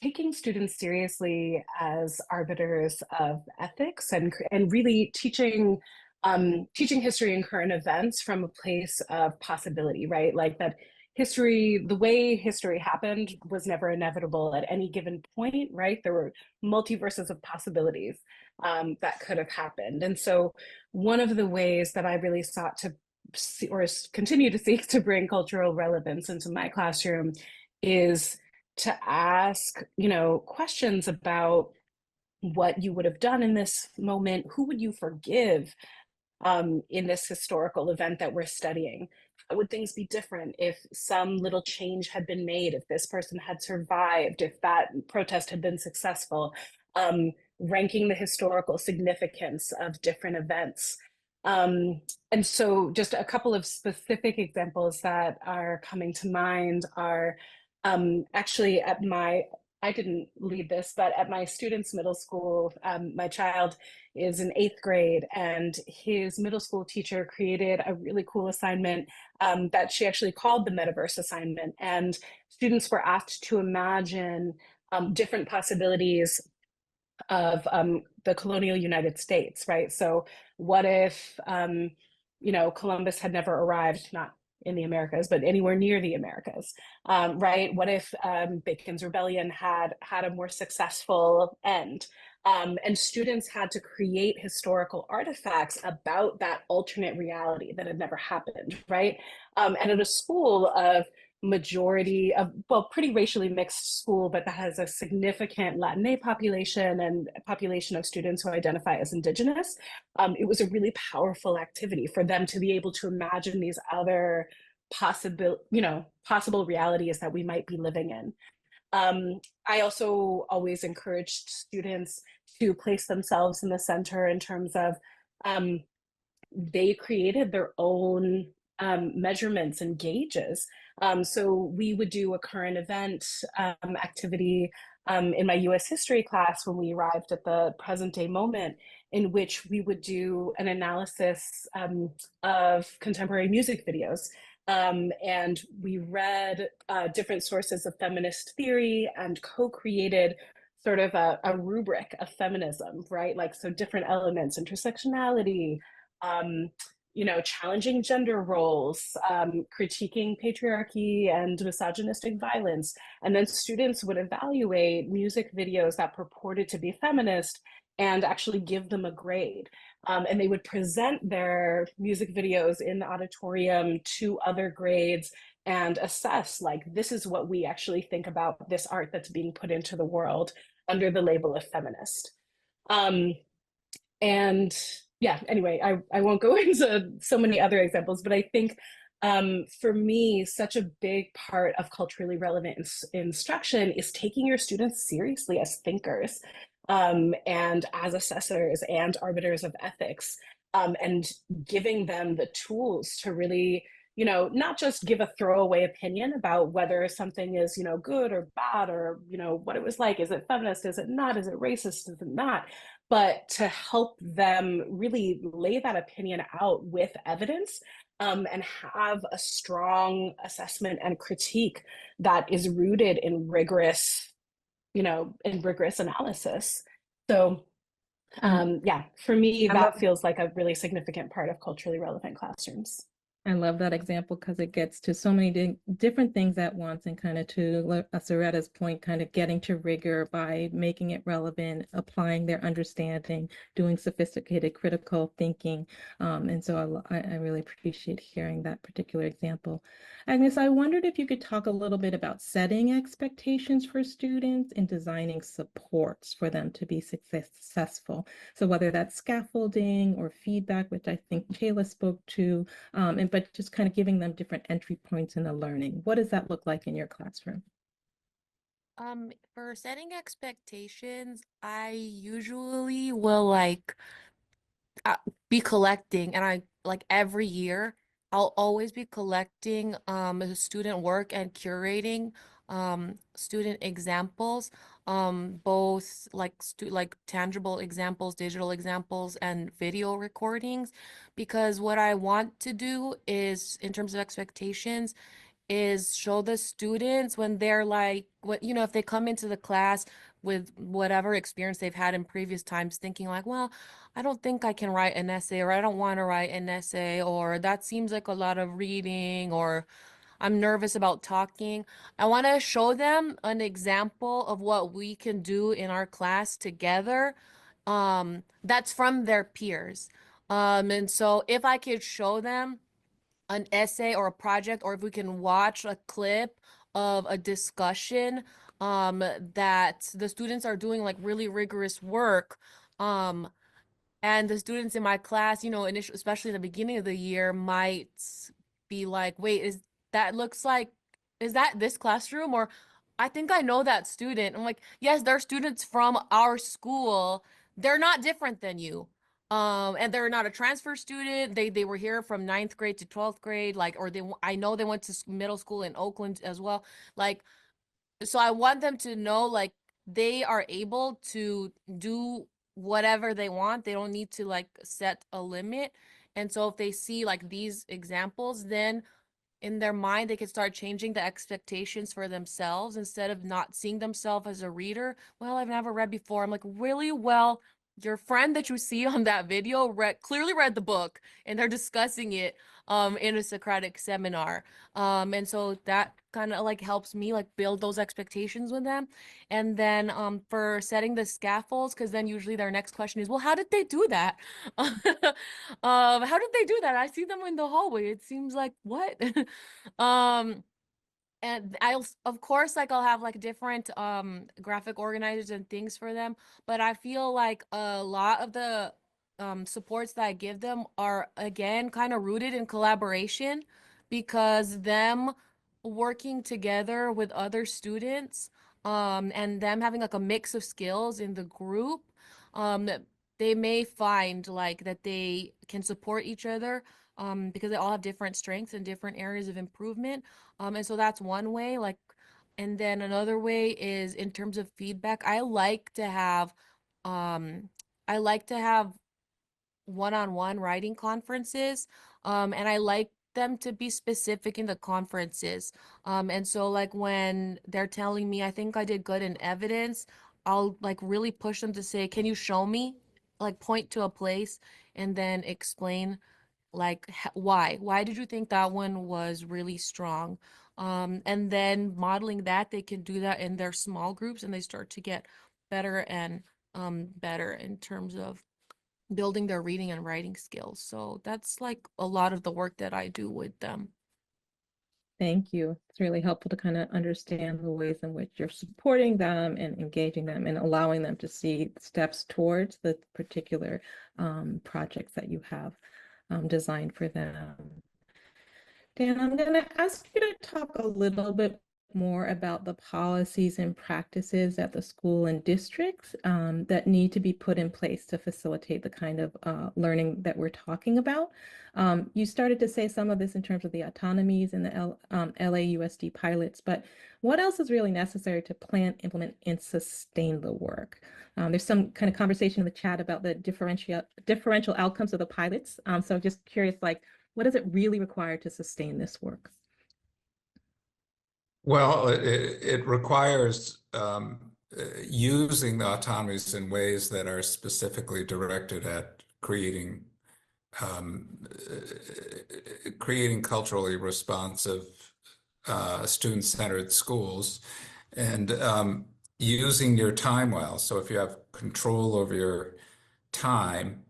taking students seriously as arbiters of ethics and really teaching history and current events from a place of possibility, right? Like that history, the way history happened was never inevitable at any given point, right? There were multiverses of possibilities that could have happened. And so one of the ways that I really sought to see, or continue to seek to bring cultural relevance into my classroom is to ask, questions about what you would have done in this moment. Who would you forgive in this historical event that we're studying? How would things be different if some little change had been made, if this person had survived, if that protest had been successful? Ranking the historical significance of different events. And so just a couple of specific examples that are coming to mind are actually I didn't lead this, but at my students' middle school, my child is in 8th grade, and his middle school teacher created a really cool assignment that she actually called the Metaverse assignment. And students were asked to imagine different possibilities of the colonial United States, right? So what if, Columbus had never arrived, not in the Americas, but anywhere near the Americas, right? What if Bacon's Rebellion had a more successful end? And students had to create historical artifacts about that alternate reality that had never happened, right? And at a school of pretty racially mixed school, but that has a significant Latinx population and a population of students who identify as Indigenous. It was a really powerful activity for them to be able to imagine these other possible realities that we might be living in. I also always encouraged students to place themselves in the center in terms of they created their own measurements and gauges. So we would do a current event activity in my US history class when we arrived at the present day moment, in which we would do an analysis of contemporary music videos. And we read different sources of feminist theory and co-created sort of a rubric of feminism, right? Like, so different elements, intersectionality, challenging gender roles, critiquing patriarchy and misogynistic violence. And then students would evaluate music videos that purported to be feminist and actually give them a grade. And they would present their music videos in the auditorium to other grades and assess, like, this is what we actually think about this art that's being put into the world under the label of feminist. And yeah, anyway, I won't go into so many other examples, but I think for me, such a big part of culturally relevant instruction is taking your students seriously as thinkers and as assessors and arbiters of ethics, and giving them the tools to really, not just give a throwaway opinion about whether something is, good or bad, or, what it was like. Is it feminist? Is it not? Is it racist? Is it not? But to help them really lay that opinion out with evidence, and have a strong assessment and critique that is rooted in rigorous analysis. So yeah, for me, that feels like a really significant part of culturally relevant classrooms. I love that example because it gets to so many different things at once, and kind of to Soretta's point, kind of getting to rigor by making it relevant, applying their understanding, doing sophisticated critical thinking. And so I really appreciate hearing that particular example. Agnes, I wondered if you could talk a little bit about setting expectations for students and designing supports for them to be successful. So whether that's scaffolding or feedback, which I think Kayla spoke to, but just kind of giving them different entry points in the learning. What does that look like in your classroom? For setting expectations, I usually will like uh, be collecting, and I like every year I'll always be collecting the student work and curating student examples, both like like tangible examples, digital examples, and video recordings, because what I want to do is, in terms of expectations, is show the students when they're like, what, if they come into the class with whatever experience they've had in previous times, thinking like, well, I don't think I can write an essay, or I don't want to write an essay, or that seems like a lot of reading, or I'm nervous about talking. I want to show them an example of what we can do in our class together, that's from their peers. And so if I could show them an essay or a project, or if we can watch a clip of a discussion that the students are doing like really rigorous work, um and the students in my class, initially, especially in the beginning of the year, might be like, wait, is that this classroom? Or I think I know that student. I'm like, yes, they're students from our school. They're not different than you. And they're not a transfer student. They were here from 9th grade to 12th grade, like, or I know they went to middle school in Oakland as well. Like, so I want them to know, like, they are able to do whatever they want. They don't need to like set a limit. And so if they see like these examples, then in their mind they can start changing the expectations for themselves, instead of not seeing themselves as a reader. Well, I've never read before. I'm like, really? Well, your friend that you see on that video clearly read the book, and they're discussing it in a Socratic seminar. And so that kind of like helps me like build those expectations with them. And then for setting the scaffolds, because then usually their next question is, well, how did they do that? How did they do that? I see them in the hallway. It seems like what? um and of course, like, I'll have like different graphic organizers and things for them, but I feel like a lot of the supports that I give them are, again, kind of rooted in collaboration, because them working together with other students, and them having like a mix of skills in the group, that they may find like that they can support each other, because they all have different strengths and different areas of improvement. And so that's one way, like, and then another way is in terms of feedback. Um, I like to have one-on-one writing conferences, and I like them to be specific in the conferences. And so like when they're telling me, I think I did good in evidence, I'll like really push them to say, can you show me? Like point to a place and then explain like why did you think that one was really strong, and then modeling that, they can do that in their small groups, and they start to get better and better in terms of building their reading and writing skills. So that's like a lot of the work that I do with them. Thank you. It's really helpful to kind of understand the ways in which you're supporting them and engaging them and allowing them to see steps towards the particular projects that you have designed for them. Dan, I'm going to ask you to talk a little bit more about the policies and practices at the school and districts that need to be put in place to facilitate the kind of learning that we're talking about. You started to say some of this in terms of the autonomies and the LAUSD pilots, but what else is really necessary to plan, implement, and sustain the work? There's some kind of conversation in the chat about the differential outcomes of the pilots. So just curious, like, what does it really require to sustain this work? Well, it requires using the autonomies in ways that are specifically directed at creating culturally responsive, student-centered schools, and using your time well. So if you have control over your time,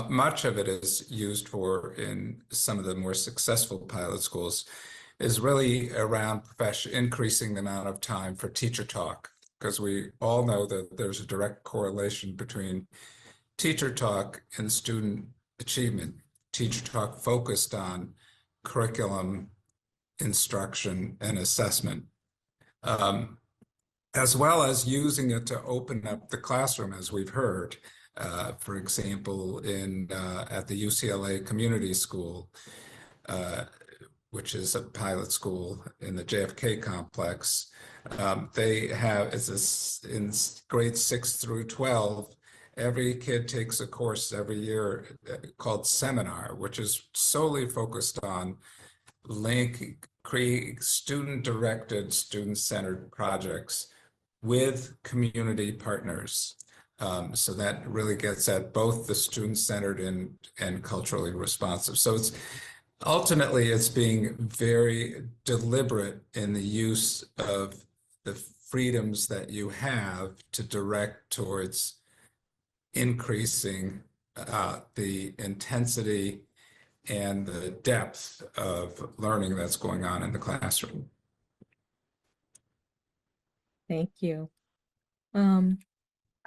much of it is used for in some of the more successful pilot schools is really around increasing the amount of time for teacher talk, because we all know that there's a direct correlation between teacher talk and student achievement. Teacher talk focused on curriculum instruction and assessment, as well as using it to open up the classroom, as we've heard. For example, at the UCLA Community School, which is a pilot school in the JFK complex, they have, in grades 6 through 12, every kid takes a course every year called Seminar, which is solely focused on create student-directed, student-centered projects with community partners. So that really gets at both the student-centered and culturally responsive. So ultimately, it's being very deliberate in the use of the freedoms that you have to direct towards increasing the intensity and the depth of learning that's going on in the classroom. Thank you.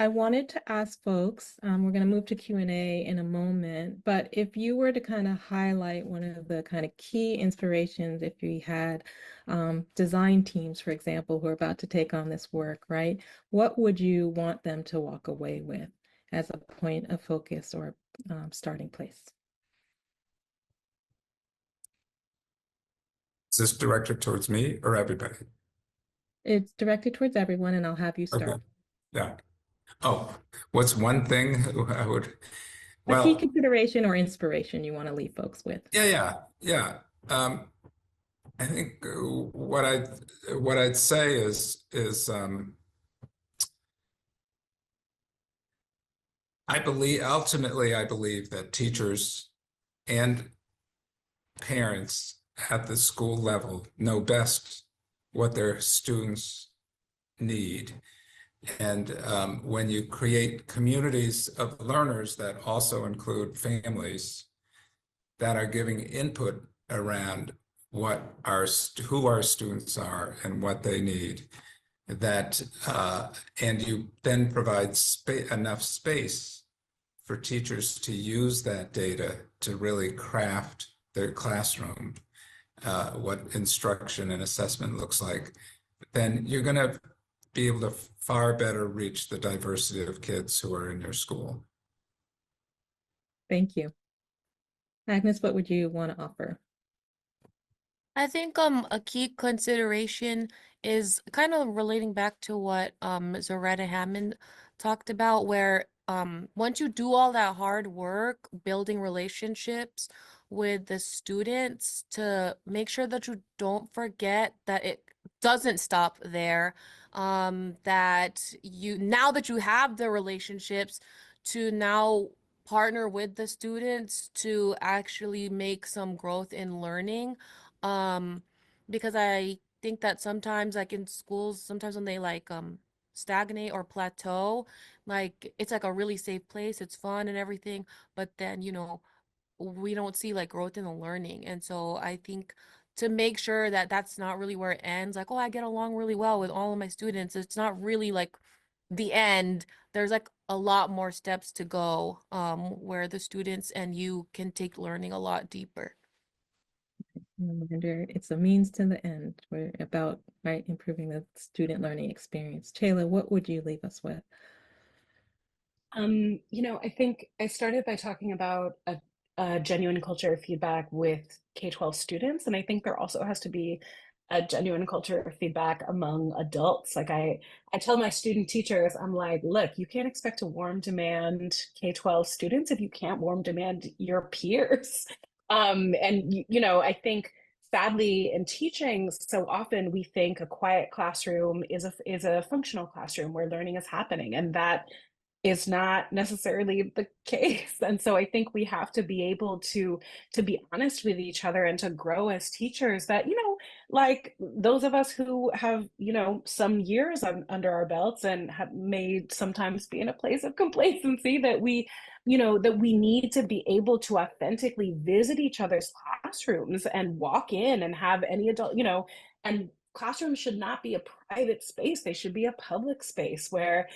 I wanted to ask folks, we're going to move to Q&A in a moment, but if you were to kind of highlight one of the kind of key inspirations, if we had design teams, for example, who are about to take on this work, right? What would you want them to walk away with as a point of focus or starting place? Is this directed towards me or everybody? It's directed towards everyone, and I'll have you start. Okay. Yeah. Oh, what's one thing I would, A key well, consideration or inspiration you want to leave folks with. yeah. I think what I'd say is ultimately I believe that teachers and parents at the school level know best what their students need. And when you create communities of learners that also include families that are giving input around who our students are and what they need, and you then provide enough space for teachers to use that data to really craft their classroom, what instruction and assessment looks like, then you're going to be able to far better reach the diversity of kids who are in your school. Thank you. Agnes, what would you want to offer? I think a key consideration is kind of relating back to what Zaretta Hammond talked about, where once you do all that hard work building relationships with the students, to make sure that you don't forget that it doesn't stop there, that now that you have the relationships, to now partner with the students to actually make some growth in learning. Because I think that sometimes, like in schools, sometimes when they stagnate or plateau, like it's like a really safe place, it's fun and everything, but then we don't see like growth in the learning. And so I think to make sure that that's not really where it ends, like, oh, I get along really well with all of my students, it's not really like the end. There's like a lot more steps to go, where the students and you can take learning a lot deeper. Reminder, it's a means to the end. We're about, right, improving the student learning experience. Taylor, what would you leave us with? I think I started by talking about a genuine culture of feedback with K-12 students, and I think there also has to be a genuine culture of feedback among adults. Like I tell my student teachers, I'm like, look, you can't expect to warm demand K-12 students if you can't warm demand your peers. I think sadly in teaching, so often we think a quiet classroom is a functional classroom where learning is happening, and that is not necessarily the case. And so I think we have to be able to be honest with each other and to grow as teachers, that like those of us who have some years under our belts and have made sometimes be in a place of complacency, that we need to be able to authentically visit each other's classrooms and walk in and have any adult, and classrooms should not be a private space. They should be a public space where,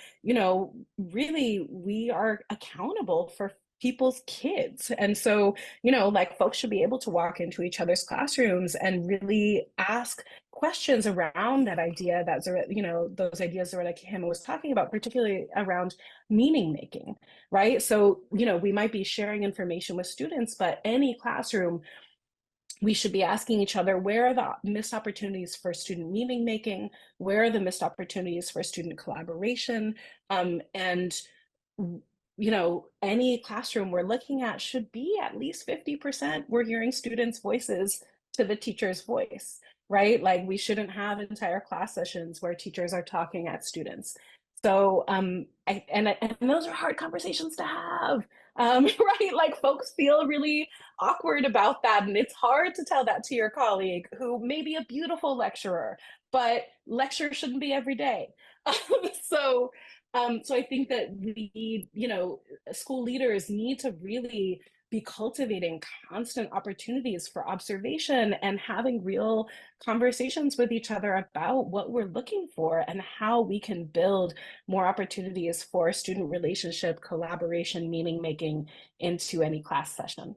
really we are accountable for people's kids. And so, you know, like folks should be able to walk into each other's classrooms and really ask questions around that idea that, you know, those ideas that like Hima was talking about, particularly around meaning making, right? So, you know, we might be sharing information with students, but any classroom, we should be asking each other, where are the missed opportunities for student meaning making? Where are the missed opportunities for student collaboration? And you know, any classroom we're looking at should be at least 50% we're hearing students' voices to the teacher's voice, right? Like we shouldn't have entire class sessions where teachers are talking at students. So, and those are hard conversations to have, right? Like folks feel really awkward about that, and it's hard to tell that to your colleague who may be a beautiful lecturer, but lecture shouldn't be every day. So, so I think that we, you know, school leaders need to really be cultivating constant opportunities for observation and having real conversations with each other about what we're looking for and how we can build more opportunities for student relationship, collaboration, meaning making into any class session.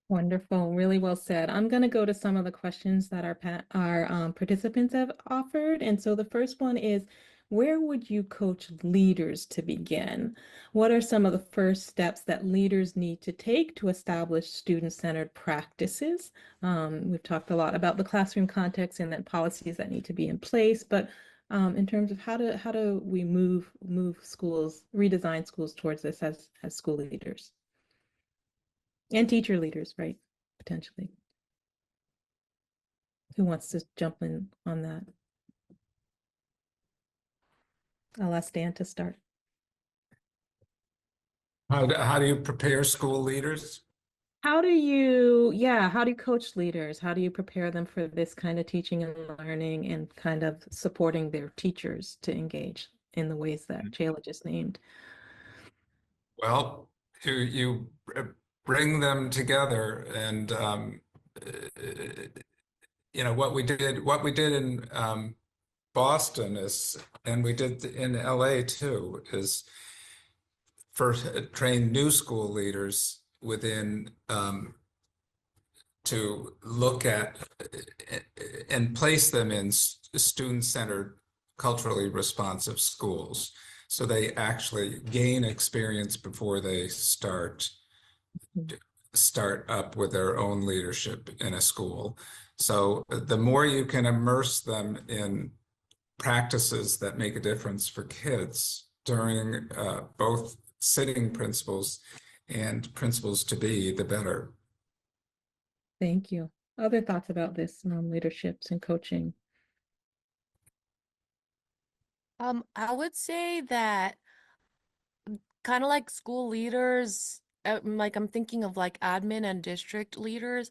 Wonderful, really well said. I'm going to go to some of the questions that our participants have offered. And so the first one is, where would you coach leaders to begin? What are some of the first steps that leaders need to take to establish student-centered practices? We've talked a lot about the classroom context and then policies that need to be in place, but in terms of how do we move schools, redesign schools towards this as school leaders? And teacher leaders, right? Potentially. Who wants to jump in on that? I'll ask Dan to start. How do you prepare school leaders? How do you coach leaders? How do you prepare them for this kind of teaching and learning and kind of supporting their teachers to engage in the ways that Chayla just named? Well, you bring them together, and you know what we did in Boston is, and we did in LA too, is first train new school leaders within to look at and place them in student-centered, culturally responsive schools, so they actually gain experience before they start up with their own leadership in a school. So the more you can immerse them in practices that make a difference for kids during both sitting principals and principals to be, the better. Thank you. Other thoughts about this, leaderships and coaching? I would say that kind of like school leaders, like I'm thinking of like admin and district leaders.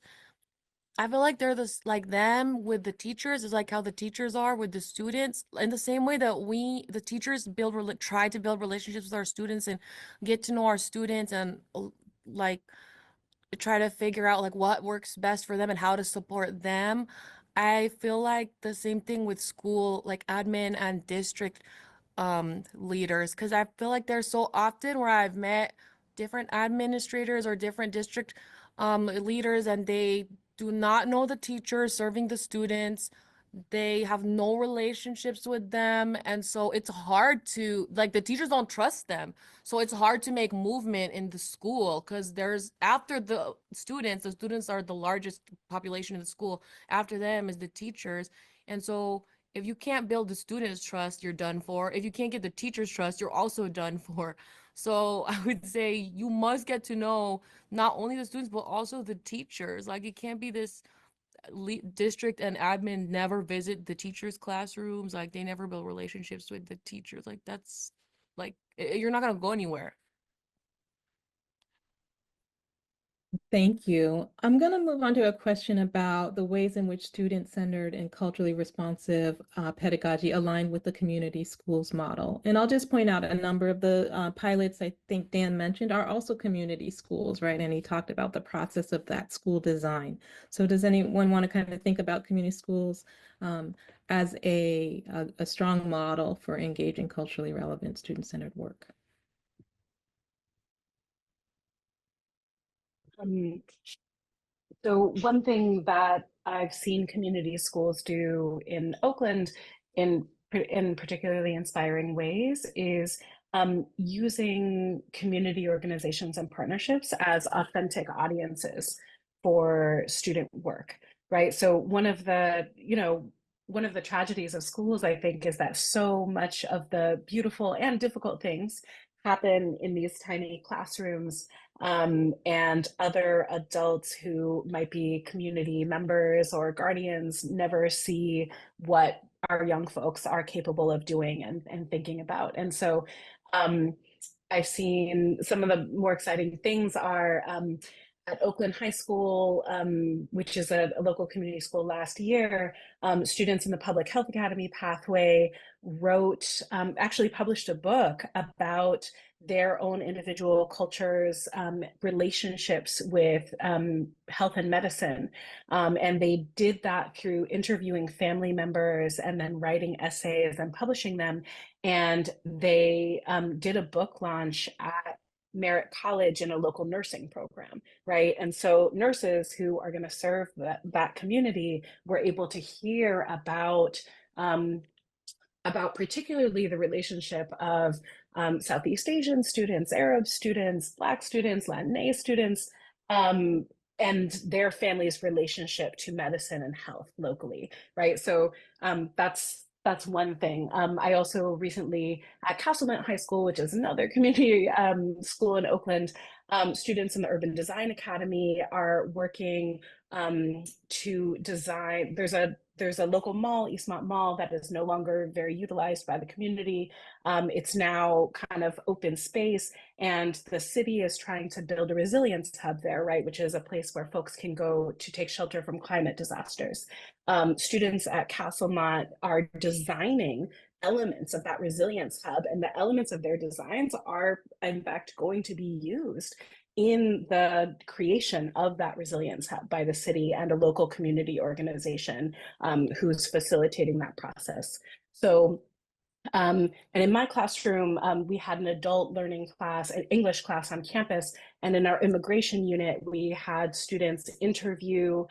I feel like they're this like them with the teachers is like how the teachers are with the students, in the same way that we, the teachers, try to build relationships with our students and get to know our students and like try to figure out like what works best for them and how to support them. I feel like the same thing with school, like admin and district leaders, because I feel like there's so often where I've met different administrators or different district leaders, and they do not know the teachers serving the students. They have no relationships with them, and so it's hard to, like, the teachers don't trust them, so it's hard to make movement in the school because there's, after the students are the largest population in the school. After them is the teachers, and so if you can't build the students' trust, you're done for. If you can't get the teachers' trust, you're also done for. So I would say you must get to know not only the students, but also the teachers. Like, it can't be this district and admin never visit the teachers' classrooms. Like, they never build relationships with the teachers. Like, that's like, you're not going to go anywhere. Thank you. I'm going to move on to a question about the ways in which student-centered and culturally responsive pedagogy align with the community schools model. And I'll just point out a number of the pilots I think Dan mentioned are also community schools, right? And he talked about the process of that school design. So does anyone want to kind of think about community schools as a strong model for engaging culturally relevant student-centered work? Um, So one thing that I've seen community schools do in Oakland in particularly inspiring ways is using community organizations and partnerships as authentic audiences for student work, right? So one of the tragedies of schools, I think, is that so much of the beautiful and difficult things happen in these tiny classrooms, and other adults who might be community members or guardians never see what our young folks are capable of doing and thinking about. And so I've seen some of the more exciting things are at Oakland High School, which is a local community school last year, students in the Public Health Academy pathway actually published a book about their own individual cultures, relationships with health and medicine. And they did that through interviewing family members and then writing essays and publishing them. And they did a book launch at Merritt College in a local nursing program, right? And so nurses who are going to serve that community were able to hear about particularly the relationship of Southeast Asian students, Arab students, Black students, Latinx students, and their families' relationship to medicine and health locally, right? So that's one thing. I also recently at Castlemont High School, which is another community school in Oakland, students in the Urban Design Academy are working to design. There's a local mall, Eastmont Mall, that is no longer very utilized by the community. It's now kind of open space, and the city is trying to build a resilience hub there, right, which is a place where folks can go to take shelter from climate disasters. Students at Castlemont are designing elements of that resilience hub, and the elements of their designs are, in fact, going to be used in the creation of that resilience hub by the city and a local community organization who's facilitating that process. So, and in my classroom, we had an adult learning class, an English class on campus. And in our immigration unit, we had students interview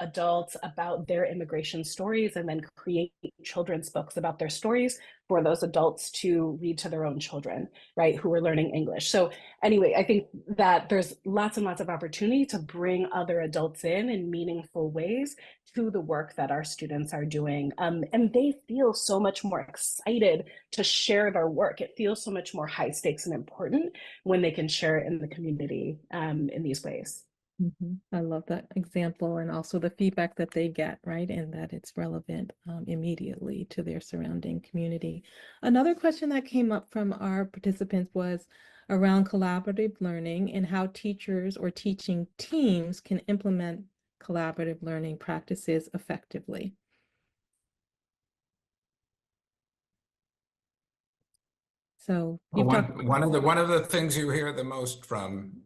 adults about their immigration stories and then create children's books about their stories for those adults to read to their own children, right, who are learning English. So anyway, I think that there's lots and lots of opportunity to bring other adults in meaningful ways to the work that our students are doing. And they feel so much more excited to share their work. It feels so much more high stakes and important when they can share it in the community in these ways. I love that example, and also the feedback that they get, right? And that it's relevant immediately to their surrounding community. Another question that came up from our participants was around collaborative learning and how teachers or teaching teams can implement collaborative learning practices effectively. So you've talked. One of the things you hear the most from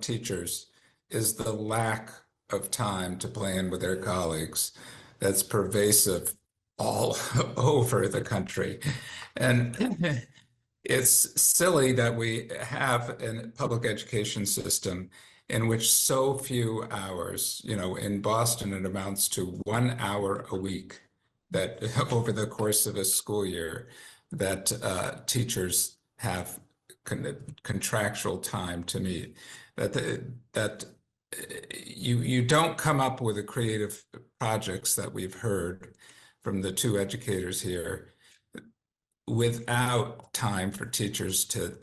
teachers is the lack of time to plan with their colleagues. That's pervasive all over the country. And it's silly that we have a public education system in which so few hours, in Boston, it amounts to 1 hour a week that over the course of a school year that teachers have contractual time to meet. That you don't come up with the creative projects that we've heard from the two educators here without time for teachers to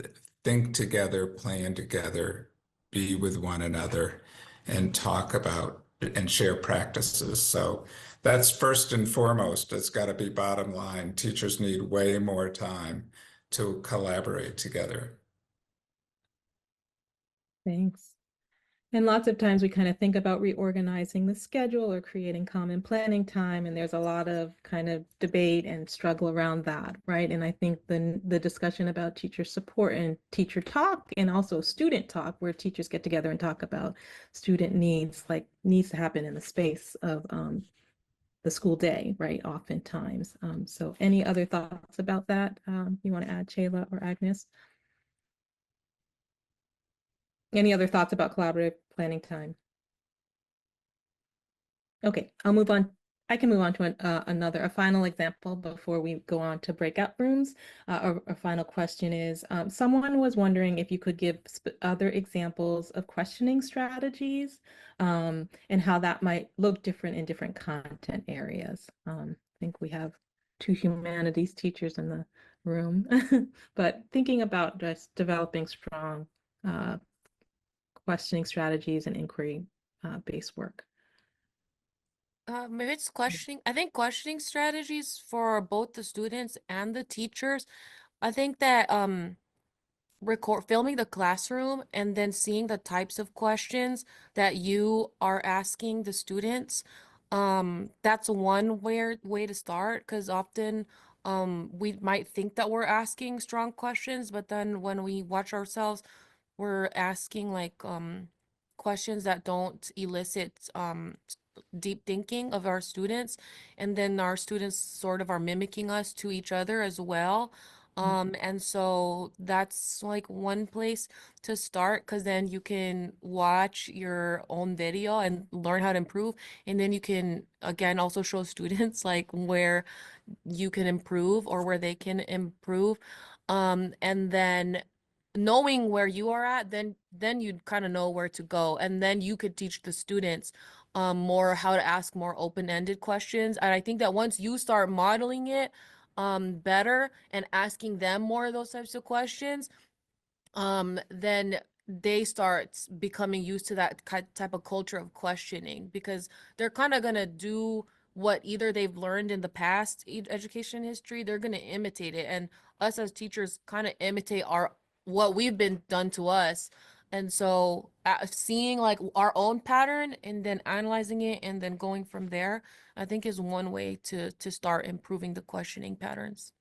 think together, plan together, be with one another, and talk about and share practices. So that's first and foremost. It's got to be bottom line. Teachers need way more time to collaborate together. Thanks. And lots of times we kind of think about reorganizing the schedule or creating common planning time, and there's a lot of kind of debate and struggle around that, right? And I think the discussion about teacher support and teacher talk, and also student talk, where teachers get together and talk about student needs, needs to happen in the space of the school day, right? Oftentimes. So any other thoughts about that you want to add, Chayla or Agnes? Any other thoughts about collaborative planning time? Okay, I'll move on. I can move on to a final example before we go on to breakout rooms. Our final question is, someone was wondering if you could give other examples of questioning strategies and how that might look different in different content areas. I think we have 2 humanities teachers in the room, but thinking about just developing strong questioning strategies and inquiry based work. Maybe it's questioning. I think questioning strategies for both the students and the teachers. I think that filming the classroom and then seeing the types of questions that you are asking the students, that's one way to start, because often we might think that we're asking strong questions, but then when we watch ourselves, we're asking like questions that don't elicit deep thinking of our students, and then our students sort of are mimicking us to each other as well. And so that's like one place to start, because then you can watch your own video and learn how to improve, and then you can again also show students like where you can improve or where they can improve. And then knowing where you are at, then you'd kind of know where to go, and then you could teach the students more how to ask more open-ended questions. And I think that once you start modeling it better and asking them more of those types of questions, then they start becoming used to that type of culture of questioning, because they're kind of going to do what either they've learned in the past education history, they're going to imitate it. And us as teachers kind of imitate what we've been done to us. And so seeing like our own pattern and then analyzing it and then going from there, I think is one way to start improving the questioning patterns.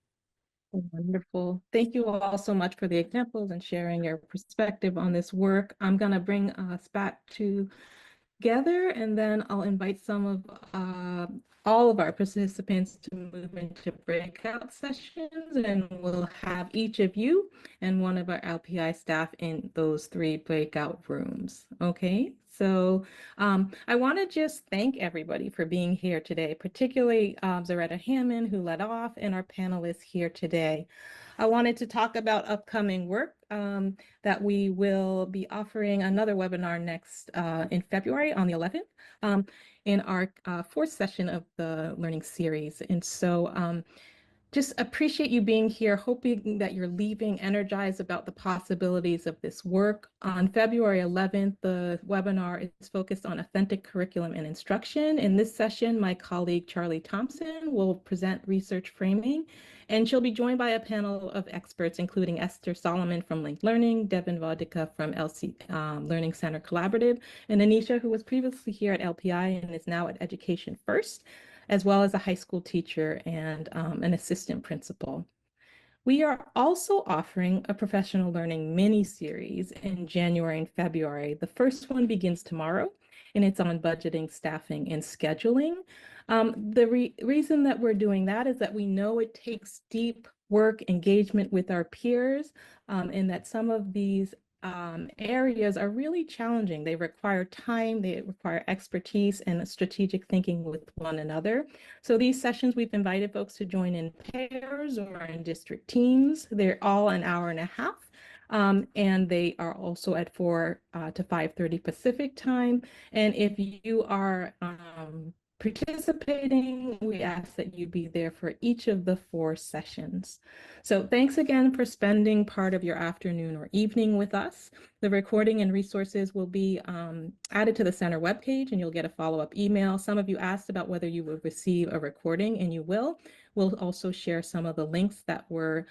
Wonderful. Thank you all so much for the examples and sharing your perspective on this work. I'm going to bring us back together, and then I'll invite some of all of our participants to move into breakout sessions, and we'll have each of you and one of our LPI staff in those 3 breakout rooms. Okay, so I want to just thank everybody for being here today, particularly Zaretta Hammond, who led off, and our panelists here today. I wanted to talk about upcoming work that we will be offering another webinar next in February on the 11th in our 4th session of the learning series. And so just appreciate you being here, hoping that you're leaving energized about the possibilities of this work. On February 11th, the webinar is focused on authentic curriculum and instruction. In this session, my colleague Charlie Thompson will present research framing, and she'll be joined by a panel of experts, including Esther Solomon from Linked Learning, Devin Vodicka from LC Learning Center Collaborative, and Anisha, who was previously here at LPI and is now at Education First, as well as a high school teacher and an assistant principal. We are also offering a professional learning mini-series in January and February. The first one begins tomorrow, and it's on budgeting, staffing, and scheduling. The reason that we're doing that is that we know it takes deep work, engagement with our peers, and that some of these areas are really challenging. They require time, they require expertise and strategic thinking with one another. So these sessions, we've invited folks to join in pairs or in district teams. They're all an hour and a half. And they are also at 4 to 5:30 Pacific time. And if you are participating, we ask that you be there for each of the 4 sessions. So thanks again for spending part of your afternoon or evening with us. The recording and resources will be added to the center webpage, and you'll get a follow-up email. Some of you asked about whether you will receive a recording, and you will. We'll also share some of the links that were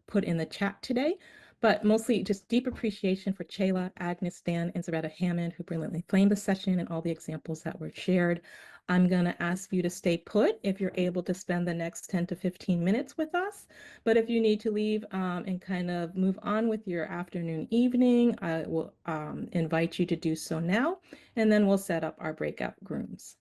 put in the chat today. But mostly just deep appreciation for Chayla, Agnes, Dan, and Zaretta Hammond, who brilliantly framed the session and all the examples that were shared. I'm going to ask you to stay put if you're able to spend the next 10 to 15 minutes with us. But if you need to leave and kind of move on with your afternoon, evening, I will invite you to do so now, and then we'll set up our breakout rooms.